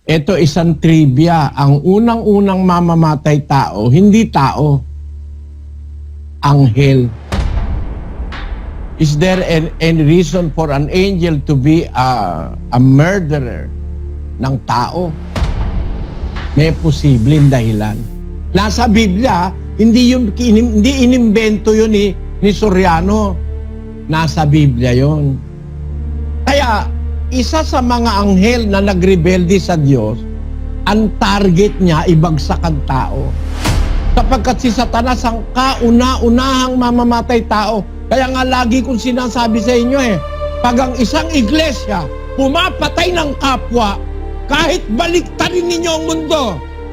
Ito isang trivia. Ang unang-unang mamamatay tao, hindi tao, anghel. Is there any reason for an angel to be a murderer ng tao? May posibleng dahilan. Nasa Biblia, hindi inimbento yun ni Soriano. Nasa Biblia yun. Kaya, isa sa mga anghel na nagrebelde sa Diyos, ang target niya, ibagsak ang tao. Sapagkat si Satanas ang kauna-unahang mamamatay tao. Kaya nga lagi kong sinasabi sa inyo pag ang isang iglesia pumapatay ng kapwa, kahit baliktarin ninyo ang mundo,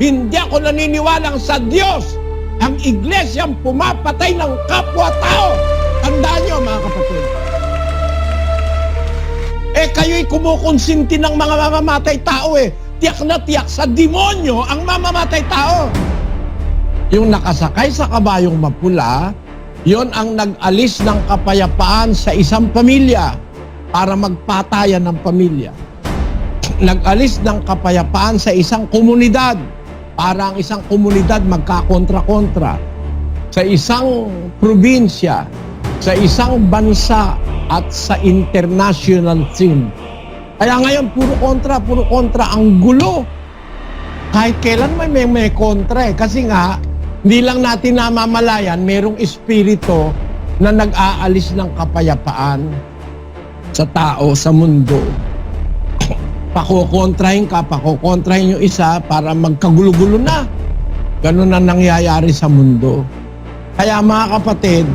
hindi ako naniniwalang sa Diyos ang iglesyang pumapatay ng kapwa-tao. Tandaan nyo mga kapatid. Kayo'y kumukonsinti ng mga mamamatay tao Tiyak na tiyak sa demonyo ang mamamatay tao. Yung nakasakay sa kabayong mapula, yon ang nag-alis ng kapayapaan sa isang pamilya para magpatayan ng pamilya. Nag-alis ng kapayapaan sa isang komunidad para ang isang komunidad magkakontra-kontra. Sa isang probinsya, sa isang bansa, at sa international scene. Kaya ngayon, puro kontra ang gulo. Kahit kailan may kontra Kasi nga, hindi lang natin namamalayan, merong espiritu na nag-aalis ng kapayapaan sa tao, sa mundo. Pakukontrahin yung isa para magkagulo-gulo na. Ganun na nangyayari sa mundo. Kaya mga kapatid,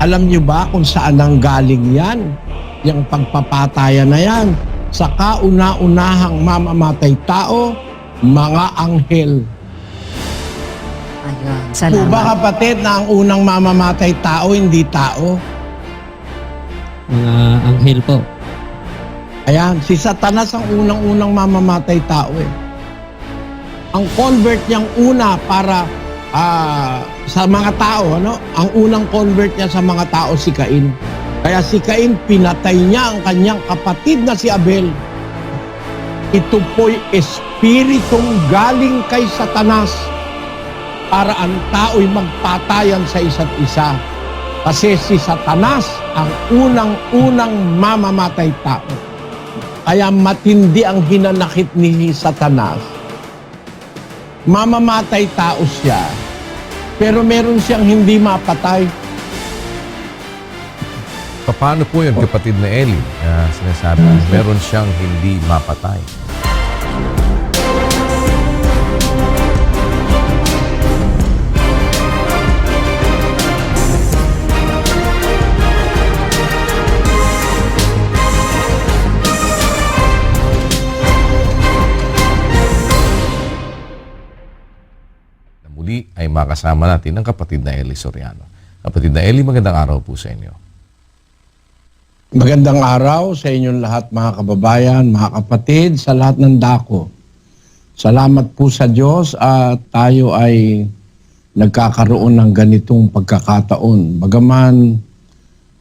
alam niyo ba kung saan ang galing yan? Yung pagpapatayan na yan. Sa kauna-unahang mamamatay tao, mga anghel. Ayun, salamat. Ba kapatid na ang unang mamamatay tao, hindi tao? Mga anghel po. Ayan, si Satanas ang unang-unang mamamatay tao Ang convert niyang una para sa mga tao, ang unang convert niya sa mga tao si Cain. Kaya si Cain, pinatay niya ang kanyang kapatid na si Abel. Ito po'y espiritong galing kay Satanas para ang tao'y magpatayan sa isa't isa. Kasi si Satanas ang unang-unang mamamatay tao. Kaya matindi ang hinanakit ni Satanas. Mamamatay tao siya, pero meron siyang hindi mapatay. Paano po yun, kapatid na Eli? Sinasabi, meron siyang hindi mapatay. Muli ay makasama natin ang kapatid na Eli Soriano. Kapatid na Eli, magandang araw po sa inyo. Magandang araw sa inyong lahat mga kababayan, mga kapatid, sa lahat ng dako. Salamat po sa Diyos at tayo ay nagkakaroon ng ganitong pagkakataon. Bagaman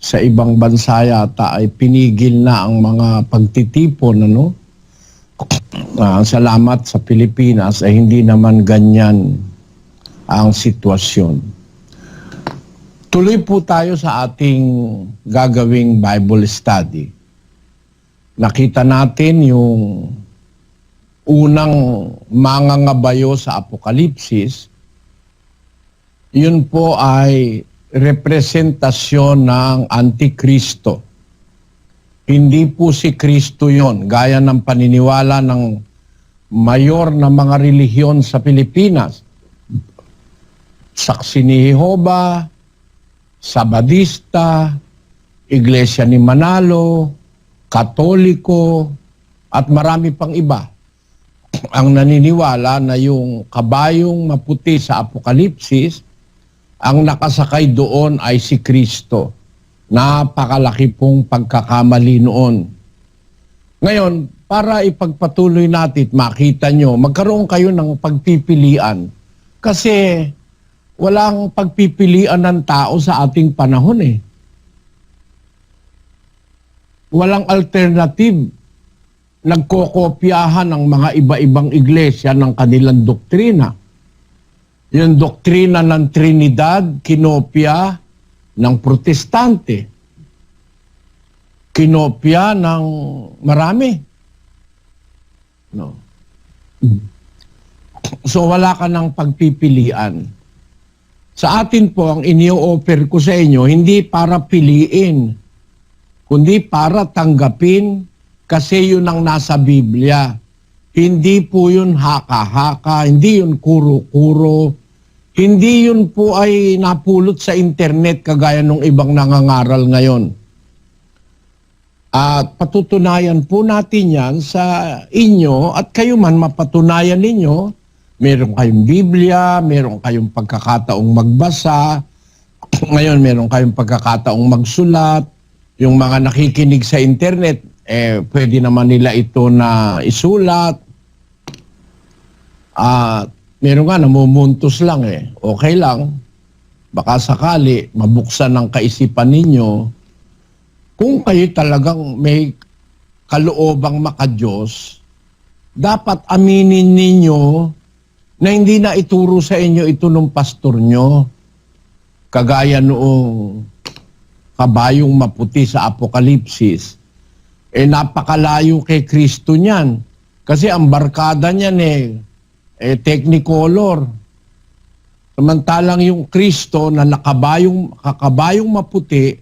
sa ibang bansa yata ay pinigil na ang mga pagtitipon, salamat sa Pilipinas ay hindi naman ganyan ang sitwasyon. Tuloy po tayo sa ating gagawing Bible study. Nakita natin yung unang mangangabayo sa Apokalipsis. Yun po ay representasyon ng Antikristo. Hindi po si Kristo yon, gaya ng paniniwala ng mayor na mga relihiyon sa Pilipinas. Saksi ni Jehovah, Sabadista, Iglesia ni Manalo, Katoliko, at marami pang iba. Ang naniniwala na yung kabayong maputi sa Apokalipsis, ang nakasakay doon ay si Kristo. Napakalaki pong pagkakamali noon. Ngayon, para ipagpatuloy natin, makita nyo, magkaroon kayo ng pagpipilian. Kasi walang pagpipilian ng tao sa ating panahon Walang alternative. nagkokopyahan ng mga iba-ibang iglesia ng kanilang doktrina. Yung doktrina ng Trinidad, kinopya ng Protestante. Kinopya ng marami. No. So wala ka ng pagpipilian. Sa atin po, ang inio-offer ko sa inyo, hindi para piliin, kundi para tanggapin kasi yun ang nasa Biblia. Hindi po yun haka-haka, hindi yun kuro-kuro, hindi yun po ay napulot sa internet kagaya ng ibang nangangaral ngayon. At patutunayan po natin yan sa inyo at kayo man mapatunayan ninyo. Meron kayong Biblia, meron kayong pagkakataong magbasa, ngayon meron kayong pagkakataong magsulat, yung mga nakikinig sa internet, pwede naman nila ito na isulat. Meron nga, namumuntos lang okay lang, baka sakali mabuksan ng kaisipan ninyo, kung kayo talagang may kaloobang makadiyos, dapat aminin ninyo na hindi na ituro sa inyo ito ng pastor nyo. Kagaya noong kabayong maputi sa Apokalipsis. Napakalayo kay Kristo niyan. Kasi ang barkada niyan technicolor. Samantalang yung Kristo na kakabayong maputi,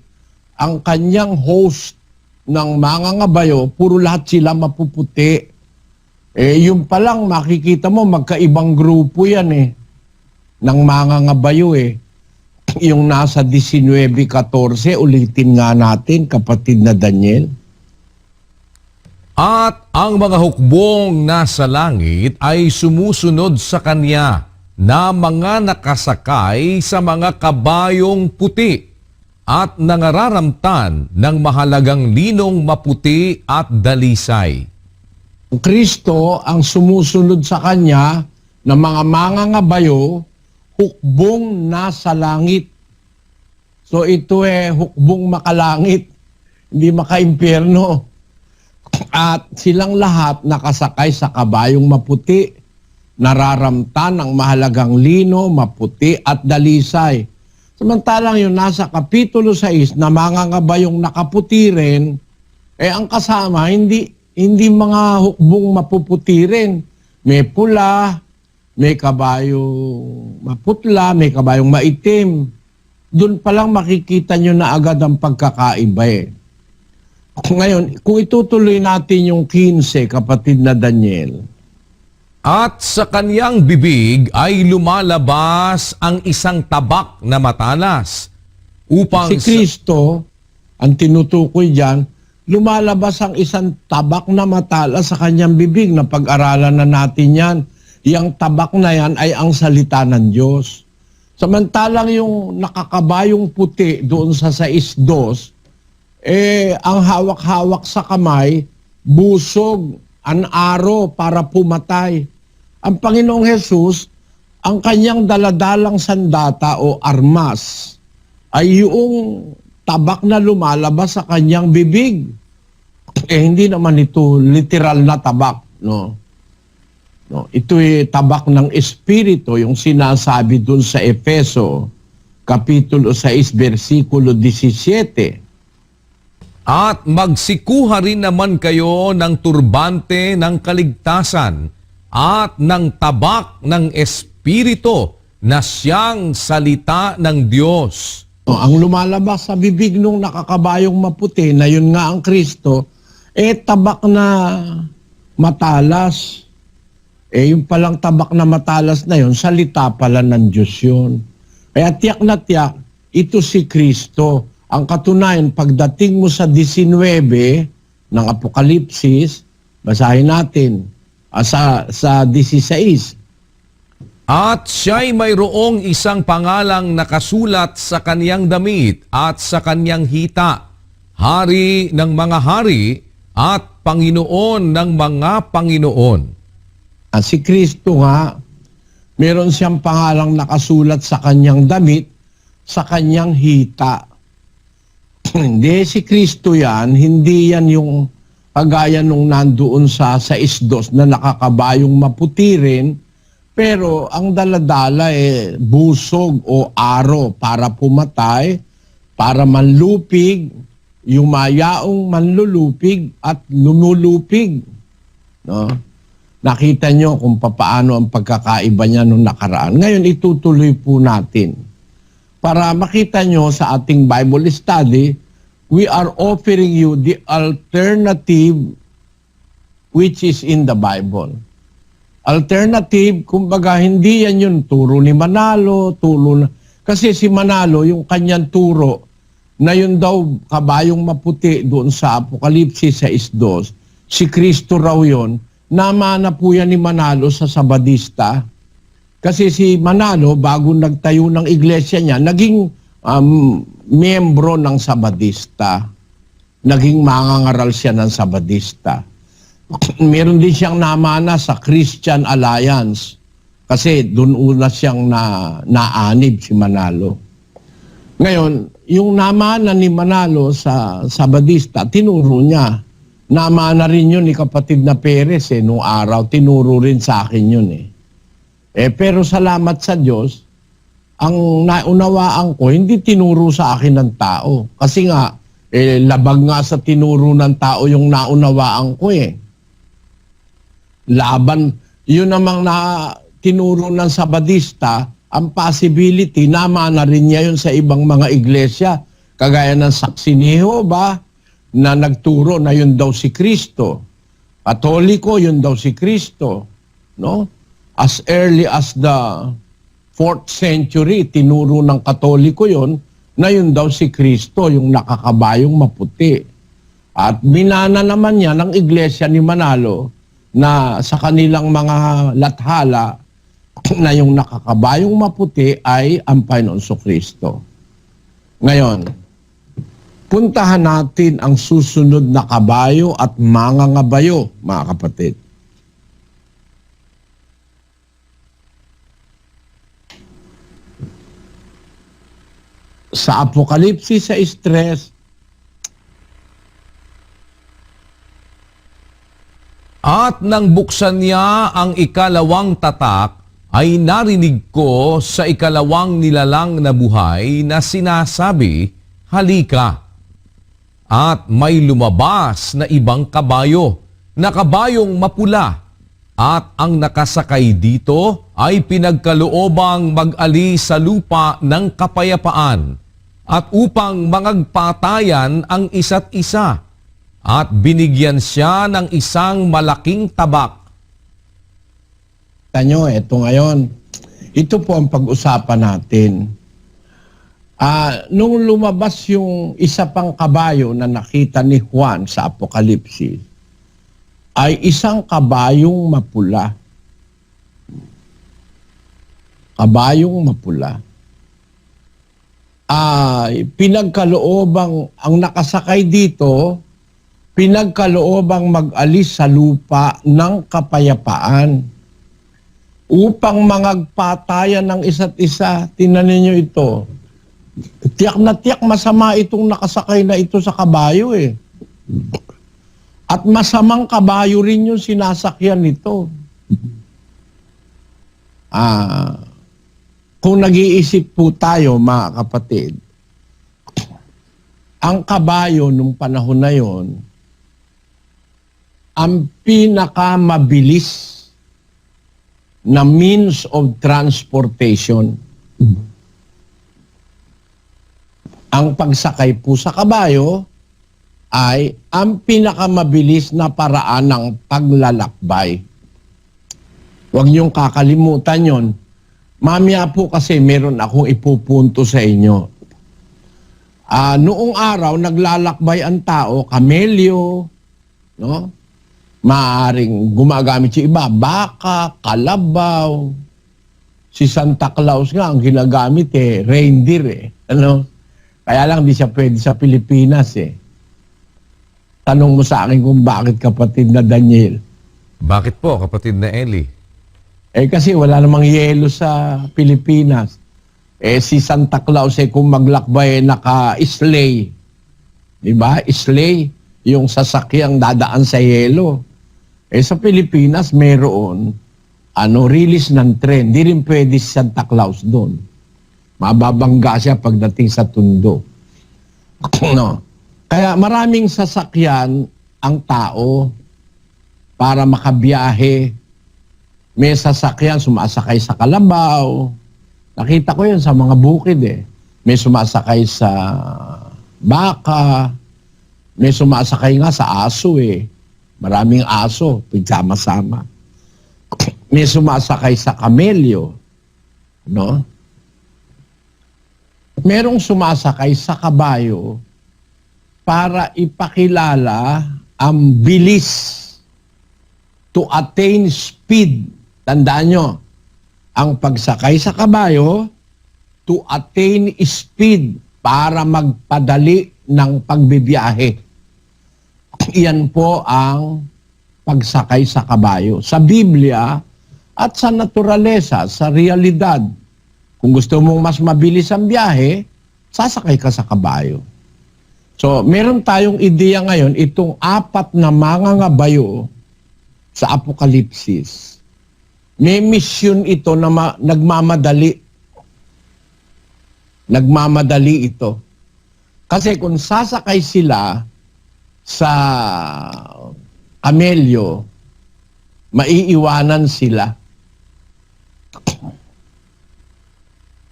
ang kanyang host ng mga ngabayo, puro lahat sila mapuputi. Yung palang makikita mo, magkaibang grupo yan ng mga ngabayo Yung nasa 19:14, ulitin nga natin, kapatid na Daniel. At ang mga hukbong nasa langit ay sumusunod sa kanya na mga nakasakay sa mga kabayong puti at nangararamtan ng mahalagang linong maputi at dalisay. Kristo ang sumusunod sa kanya ng mga mangangabayo, hukbong nasa langit. So ito hukbong makalangit, hindi makaimpyerno. At silang lahat nakasakay sa kabayong maputi, nararamtan ng mahalagang lino, maputi at dalisay. Samantalang yung nasa Kapitulo 6 na mangangabayong nakaputi rin, ang kasama hindi mga hukbong mapuputi rin. May pula, may kabayong maputla, may kabayong maitim. Doon pa lang makikita nyo na agad ang pagkakaiba Ngayon, kung itutuloy natin yung 15, kapatid na Daniel. At sa kaniyang bibig ay lumalabas ang isang tabak na matalas upang Si Kristo, ang tinutukoy dyan, lumalabas ang isang tabak na matalas sa kanyang bibig. Na pag-aralan na natin yan. Yang tabak na yan ay ang salita ng Diyos. Samantalang yung nakakabayong puti doon sa 6:2, ang hawak-hawak sa kamay, busog, an aro para pumatay. Ang Panginoong Hesus, ang kanyang daladalang sandata o armas, ay yung tabak na lumalabas sa kanyang bibig. Hindi naman ito literal na tabak, no? Ito tabak ng Espiritu, yung sinasabi dun sa Efeso, Kapitulo 6, versikulo 17. At magsikuha rin naman kayo ng turbante ng kaligtasan at ng tabak ng Espiritu na siyang salita ng Diyos. Ang lumalabas sa bibig nung nakakabayong maputi, na yun nga ang Kristo, tabak na matalas. Yung palang tabak na matalas na yun, salita pala ng Diyos yun. Kaya tiyak na tiyak, ito si Kristo. Ang katunayan, pagdating mo sa 19 ng Apokalipsis, basahin natin, sa 16. At siya'y mayroong isang pangalang nakasulat sa kaniyang damit at sa kaniyang hita, Hari ng mga hari at Panginoon ng mga Panginoon. Si Kristo nga, meron siyang pangalang nakasulat sa kanyang damit, sa kanyang hita. Hindi si Kristo yan, hindi yan yung kagaya nung nandoon sa isdos na nakakabayong maputi rin, pero ang daladala busog o aro para pumatay, para manlupig, yung mayaong manlulupig at lumulupig. No? Nakita nyo kung paano ang pagkakaiba niya nung nakaraan. Ngayon, itutuloy po natin. Para makita nyo sa ating Bible study, we are offering you the alternative which is in the Bible. Alternative, kumbaga, hindi yan yung turo ni Manalo, kasi si Manalo, yung kanyang turo, na yun daw kabayong maputi doon sa Apokalipsis 6:2, si Kristo raw yun, namana po yan ni Manalo sa Sabadista. Kasi si Manalo, bago nagtayo ng iglesia niya, naging miyembro ng Sabadista. Naging mangangaral siya ng Sabadista. Meron din siyang namana sa Christian Alliance. Kasi doon una siyang naanib si Manalo. Ngayon, yung namana ni Manalo sa Sabadista, tinuro niya. Namana rin yun ni kapatid na Perez nung araw. Tinuro rin sa akin yun pero salamat sa Diyos, ang naunawaan ko, hindi tinuro sa akin ng tao. Kasi nga, labag nga sa tinuro ng tao yung naunawaan ko Laban, yun namang tinuro ng Sabadista, ang possibility, namana rin niya yun sa ibang mga iglesia. Kagaya ng Saksi ni Jehovah, na nagturo na yun daw si Kristo. Katoliko, yun daw si Kristo. No? As early as the 4th century, tinuro ng Katoliko yun, na yun daw si Kristo, yung nakakabayong maputi. At binana naman niya ng iglesia ni Manalo na sa kanilang mga lathala na yung nakakabayong maputi ay ang Panginoon Kristo. Ngayon, puntahan natin ang susunod na kabayo at mangangabayo, mga kapatid. Sa Apokalipsis 6:3, At nang buksan niya ang ikalawang tatak, ay narinig ko sa ikalawang nilalang na buhay na sinasabi, "Halika." At may lumabas na ibang kabayo, na kabayong mapula, at ang nakasakay dito ay pinagkaloobang mag-ali sa lupa ng kapayapaan, at upang mangagpatayan ang isa't isa, at binigyan siya ng isang malaking tabak. Tanyo, ito ngayon. Ito po ang pag-usapan natin. Nung lumabas yung isa pang kabayo na nakita ni Juan sa Apokalipsis, ay isang kabayong mapula. Kabayong mapula. Pinagkaloobang, ang nakasakay dito, pinagkaloobang mag-alis sa lupa ng kapayapaan upang mangagpatayan ng isa't isa. Tingnan ninyo ito. Tiyak na tiyak masama itong nakasakay na ito sa kabayo At masamang kabayo rin yung sinasakyan nito. Kung nag-iisip po tayo, mga kapatid, ang kabayo nung panahon na yon, ang pinakamabilis na means of transportation. Ang pagsakay po sa kabayo ay ang pinakamabilis na paraan ng paglalakbay. Huwag niyong kakalimutan yon. Mamaya po kasi meron akong ipupunto sa inyo. Noong araw, naglalakbay ang tao, kamelyo, no? Maaring gumagamit si iba, baka, kalabaw. Si Santa Claus nga, ang ginagamit reindeer Ano? Kaya lang di siya pwede sa Pilipinas Tanong mo sa akin kung bakit, kapatid na Daniel. Bakit po, kapatid na Eli? Kasi wala namang yelo sa Pilipinas. Si Santa Claus kung maglakbay naka-sleigh. Diba? Sleigh. yung sasakyang dadaan sa yelo. Sa Pilipinas, meron release ng tren. Di rin pwede si Santa Claus doon. Mababangga siya pagdating sa tundo. No. Kaya maraming sasakyan ang tao para makabiyahe. May sasakyan, sumasakay sa kalabaw. Nakita ko yun sa mga bukid eh. May sumasakay sa baka. May sumasakay nga sa aso eh. Maraming aso, pigsama-sama. May sumasakay sa kamelyo. No? Merong sumasakay sa kabayo para ipakilala ang bilis to attain speed. Tandaan nyo, ang pagsakay sa kabayo to attain speed para magpadali ng pagbibiyahe. Iyan po ang pagsakay sa kabayo. Sa Biblia at sa naturalesa, sa realidad. Kung gusto mong mas mabilis ang biyahe, sasakay ka sa kabayo. So, meron tayong ideya ngayon, itong 4 na mangangabayo sa Apokalipsis. May mission ito na nagmamadali. Nagmamadali ito. Kasi kung sasakay sila sa kamelyo, maiiwanan sila.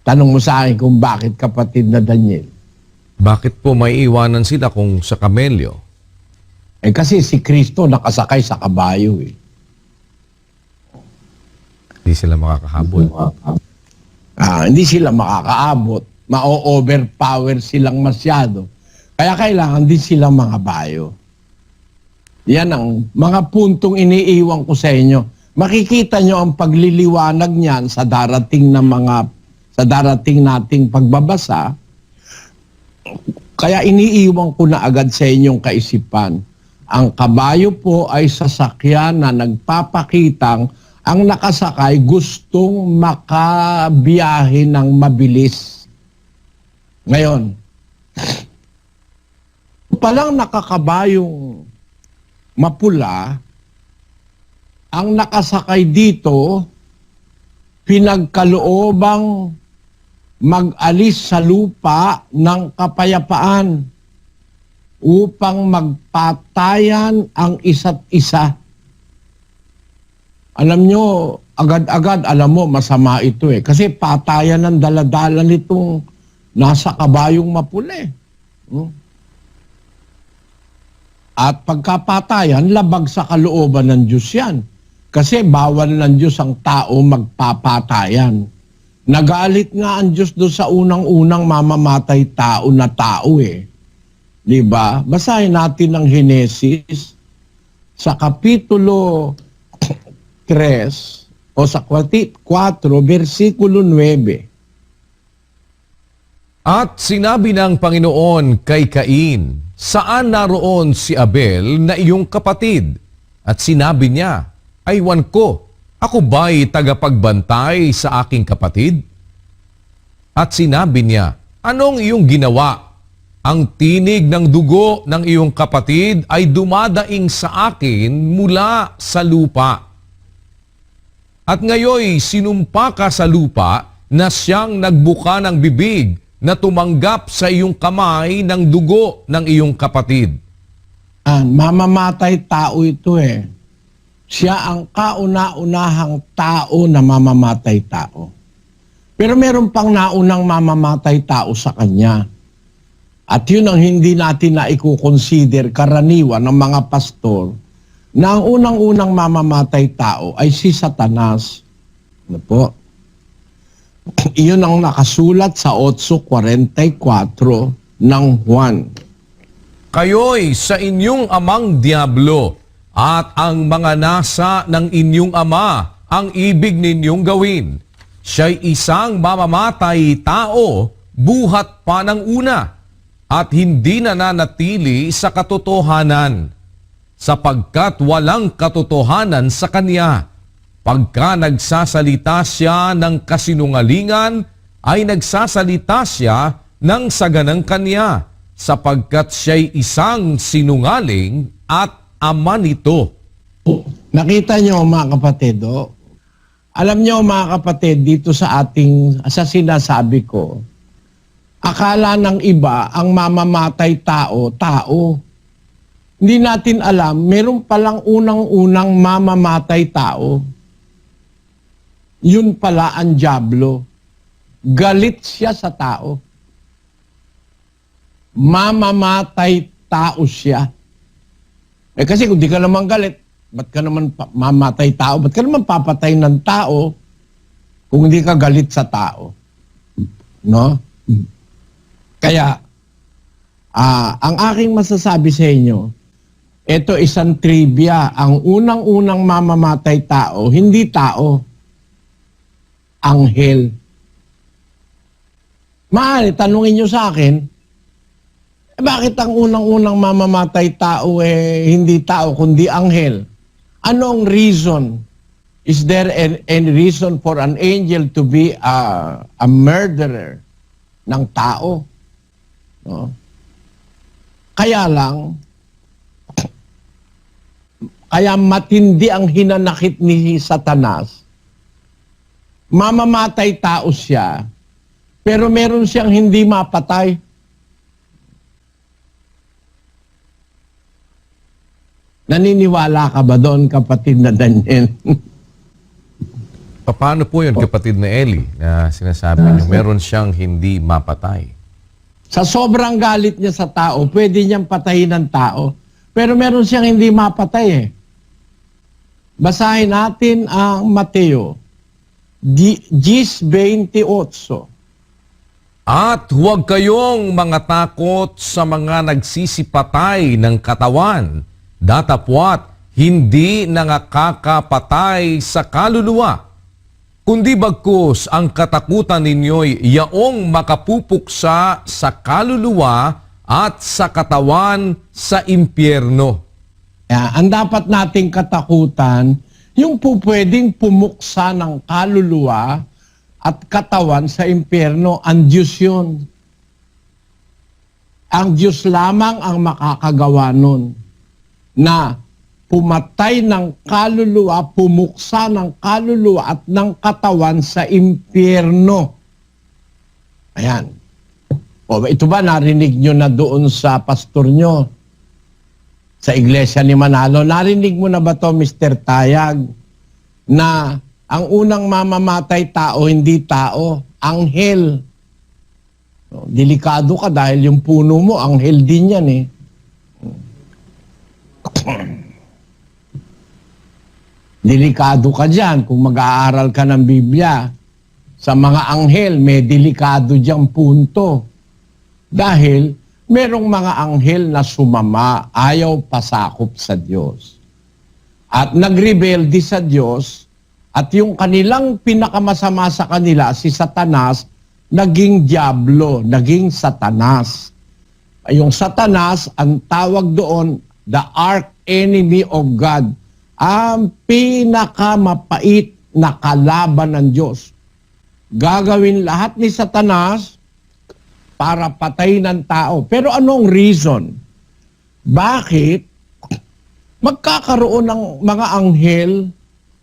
Tanong mo sa akin kung bakit, kapatid na Daniel. Bakit po may iwanan sila kung sa kamelyo? Kasi si Kristo nakasakay sa kabayo eh. Hindi sila makakahabol. Hindi sila makakaabot. Ma-overpower silang masyado. Kaya kailangan din silang mga bayo. Yan ang mga puntong iniiwan ko sa inyo. Makikita nyo ang pagliliwanag niyan sa darating nating pagbabasa. Kaya iniiwan ko na agad sa inyong kaisipan. Ang kabayo po ay sasakyan na nagpapakitang ang nakasakay gustong makabiyahe ng mabilis. Ngayon, palang nakakabayong mapula, ang nakasakay dito, pinagkaloobang mag-alis sa lupa ng kapayapaan upang magpatayan ang isa't isa. Alam nyo, agad-agad, alam mo, masama ito eh. Kasi patayan ng daladala nitong nasa kabayong mapula eh. At pagkapatayan, labag sa kalooban ng Diyos yan. Kasi bawal ng Diyos ang tao magpapatayan. Nagalit nga ang Diyos doon sa unang-unang mamamatay tao na tao eh. Diba? Basahin natin ang Henesis sa Kapitulo 3 o sa 4, versikulo 9. At sinabi ng Panginoon kay Cain, saan naroon si Abel na iyong kapatid? At sinabi niya, aywan ko, ako ba'y tagapagbantay sa aking kapatid? At sinabi niya, anong iyong ginawa? Ang tinig ng dugo ng iyong kapatid ay dumadaing sa akin mula sa lupa. At ngayoy sinumpa ka sa lupa na siyang nagbuka ng bibig na tumanggap sa iyong kamay ng dugo ng iyong kapatid. Mamamatay tao ito eh. Siya ang kauna-unahang tao na mamamatay tao. Pero meron pang naunang mamamatay tao sa kanya. At yun ang hindi natin na i-consider karaniwan ng mga pastor na ang unang-unang mamamatay tao ay si Satanas. Ano po? Iyon ang nakasulat sa 8:44 ng Juan. Kayo'y sa inyong amang diablo at ang mga nasa ng inyong ama ang ibig ninyong gawin. Siya'y isang mamamatay tao buhat pa ng una at hindi nananatili sa katotohanan sapagkat walang katotohanan sa kanya. Pagka nagsasalita siya ng kasinungalingan, ay nagsasalita siya ng saganang kanya, sapagkat siya'y isang sinungaling at ama nito. Nakita nyo mga kapatid, alam nyo mga kapatid, dito sa sinasabi ko, akala ng iba ang mamamatay tao, tao. Hindi natin alam, meron palang unang-unang mamamatay tao. Yun pala ang dyablo. Galit siya sa tao. Mamamatay tao siya. Kasi kung di ka naman galit, ba't ka naman mamatay tao? Ba't ka naman papatay ng tao kung hindi ka galit sa tao? No? Kaya, ang aking masasabi sa inyo, ito isang trivia. Ang unang-unang mamamatay tao, hindi tao, anghel. Maaari, tanungin nyo sa akin, bakit ang unang-unang mamamatay tao hindi tao, kundi anghel? Anong reason? Is there any reason for an angel to be a murderer ng tao? No? Kaya lang, kaya matindi ang hinanakit ni Satanas. Mamamatay tao siya, pero meron siyang hindi mapatay. Naniniwala ka ba doon, kapatid na Daniel? Paano po yun, kapatid na Eli, na sinasabi niyo, meron siyang hindi mapatay? Sa sobrang galit niya sa tao, pwede niyang patayin ng tao, pero meron siyang hindi mapatay . Basahin natin ang Mateo 10:28. At huwag kayong mga takot sa mga nagsisipatay ng katawan, datapwat hindi nangakakapatay sa kaluluwa, kundi bagkus ang katakutan ninyo'y yaong makapupuksa sa kaluluwa at sa katawan sa impyerno. Ang dapat nating katakutan, yung po pwedeng pumuksa ng kaluluwa at katawan sa impyerno, ang Diyos yun. Ang Diyos lamang ang makakagawa nun na pumatay ng kaluluwa, pumuksa ng kaluluwa at ng katawan sa impyerno. Ayan. O, ito ba narinig nyo na doon sa pastor nyo? Sa iglesia ni Manalo, narinig mo na ba to, Mr. Tayag, na ang unang mamamatay tao, hindi tao, anghel. So, delikado ka dahil yung puno mo, anghel din yan . Delikado ka dyan kung mag-aaral ka ng Biblia. Sa mga anghel, may delikado diyang punto. Dahil merong mga anghel na sumama, ayaw pasakop sa Diyos. At nagrebelde sa Diyos, at yung kanilang pinakamasama sa kanila, si Satanas, naging Diablo, naging Satanas. Yung Satanas, ang tawag doon, the arch enemy of God, ang pinakamapait na kalaban ng Diyos. Gagawin lahat ni Satanas para patayin ng tao. Pero anong reason? Bakit magkakaroon ng mga anghel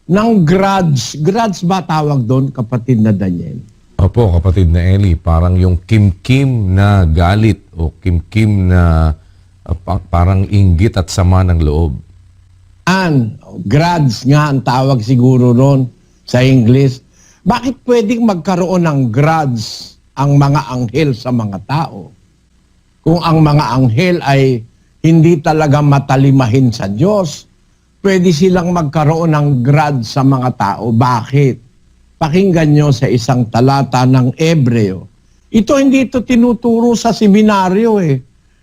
ng grudge? Grudge ba tawag doon, kapatid na Daniel? Opo, kapatid na Eli, parang yung kimkim na galit o kimkim na parang inggit at sama ng loob. Grudge nga ang tawag siguro noon sa English. Bakit pwedeng magkaroon ng grudge ang mga anghel sa mga tao? Kung ang mga anghel ay hindi talaga matalimahin sa Diyos, pwede silang magkaroon ng grudge sa mga tao. Bakit? Pakinggan nyo sa isang talata ng Hebreo. Hindi ito tinuturo sa seminaryo .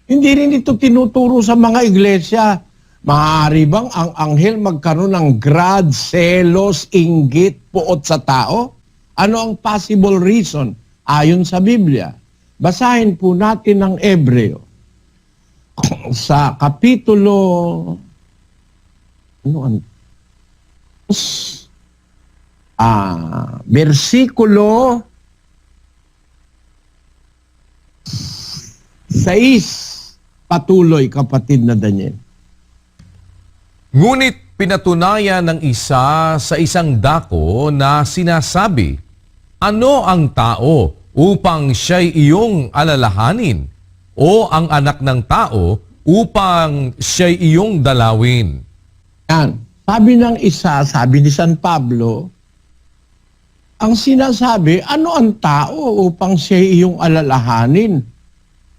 Hindi rin ito tinuturo sa mga iglesia. Maaari bang ang anghel magkaroon ng grudge, selos, inggit, puot sa tao? Ano ang possible reason? Ayon sa Biblia. Basahin po natin ang Hebreo. Sa kapitulo versikulo 6, patuloy kapatid na Daniel. Ngunit pinatunayan ng isa sa isang dako na sinasabi, ano ang tao upang siya'y iyong alalahanin o ang anak ng tao upang siya'y iyong dalawin? Yan. Sabi ng isa, sabi ni San Pablo, ang sinasabi, ano ang tao upang siya'y iyong alalahanin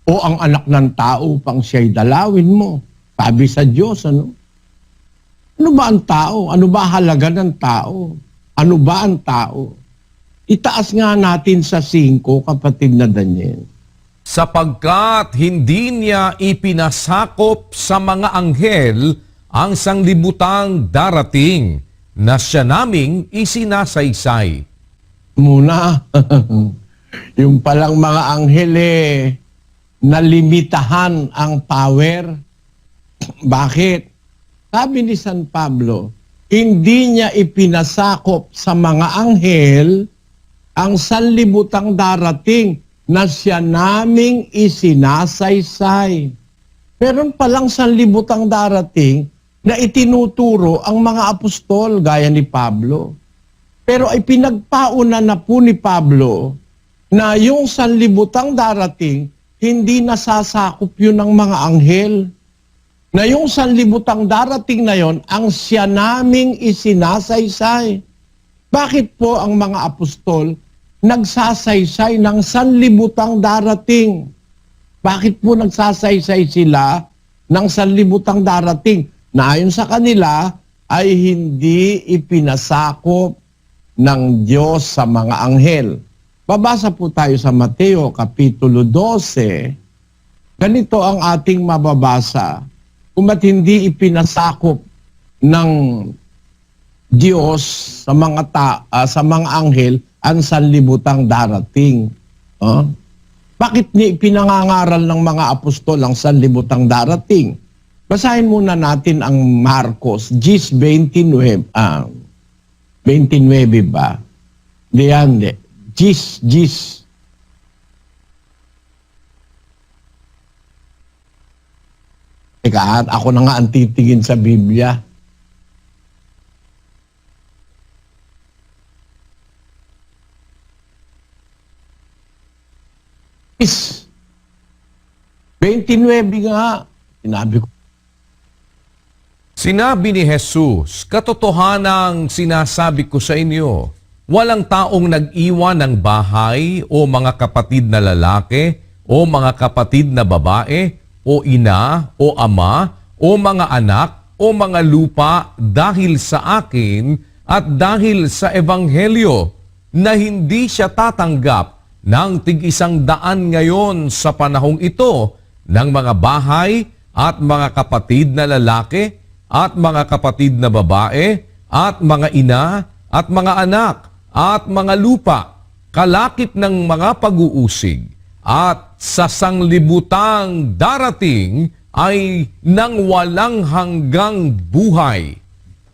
o ang anak ng tao upang siya'y dalawin mo? Sabi sa Diyos, ano? Ano ba ang tao? Ano ba halaga ng tao? Ano ba ang tao? Itaas nga natin sa 5, kapatid na Daniel. Sapagkat hindi niya ipinasakop sa mga anghel ang sanglibutang darating na siya naming isinasaysay. Muna, yung palang mga anghel nalimitahan ang power. Bakit? Sabi ni San Pablo, hindi niya ipinasakop sa mga anghel ang sanlibutang darating na siya naming isinasaysay. Meron palang sanlibutang darating na itinuturo ang mga apostol gaya ni Pablo. Pero ay pinagpauna na po ni Pablo na yung sanlibutang darating, hindi nasasakop yun ng mga anghel. Na yung sanlibutang darating na yon ang siya naming isinasaysay. Bakit po ang mga apostol nagsasaysay ng sanlibutang darating? Bakit po nagsasaysay sila ng sanlibutang darating? Na ayon sa kanila ay hindi ipinasakop ng Diyos sa mga anghel. Babasa po tayo sa Mateo Kapitulo 12. Ganito ang ating mababasa. Kung ba't hindi ipinasakop ng Diyos sa mga anghel ang sanlibutang darating? Bakit ni pinangangaral ng mga apostol ang sanlibutang darating? Basahin muna natin ang Marcos 10:29. 29 ba? Hindi. 10. Teka, ako na nga ang titingin sa Biblia. Is 29 nga. Sinabi ko. Sinabi ni Jesus, katotohanang sinasabi ko sa inyo, walang taong nag-iwan ng bahay o mga kapatid na lalaki o mga kapatid na babae o ina o ama o mga anak o mga lupa dahil sa akin at dahil sa Ebanghelyo na hindi siya tatanggap ng tig-100 ngayon sa panahong ito ng mga bahay at mga kapatid na lalaki at mga kapatid na babae, at mga ina, at mga anak, at mga lupa, kalakip ng mga pag-uusig, at sa sanglibutang darating ay nang walang hanggang buhay.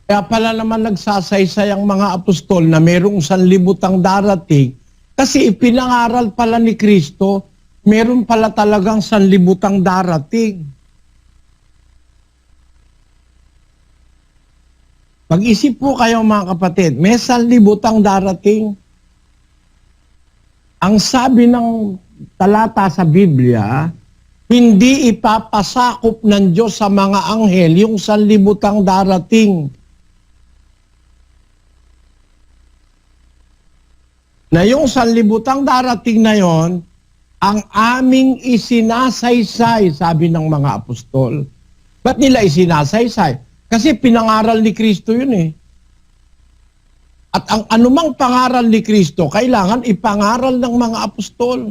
Kaya pala naman nagsasaysay ang mga apostol na merong sanlibutang darating kasi ipinangaral pala ni Kristo, meron pala talagang sanlibutang darating. Mag-isip po kayo mga kapatid, may sanlibutang darating. Ang sabi ng talata sa Biblia, hindi ipapasakop ng Diyos sa mga anghel yung sanlibutang darating. Na yung sanlibutang darating na yon, ang aming isinasaysay, sabi ng mga apostol. Ba't nila isinasaysay? Kasi pinangaral ni Kristo yun eh. At ang anumang pangaral ni Kristo, kailangan ipangaral ng mga apostol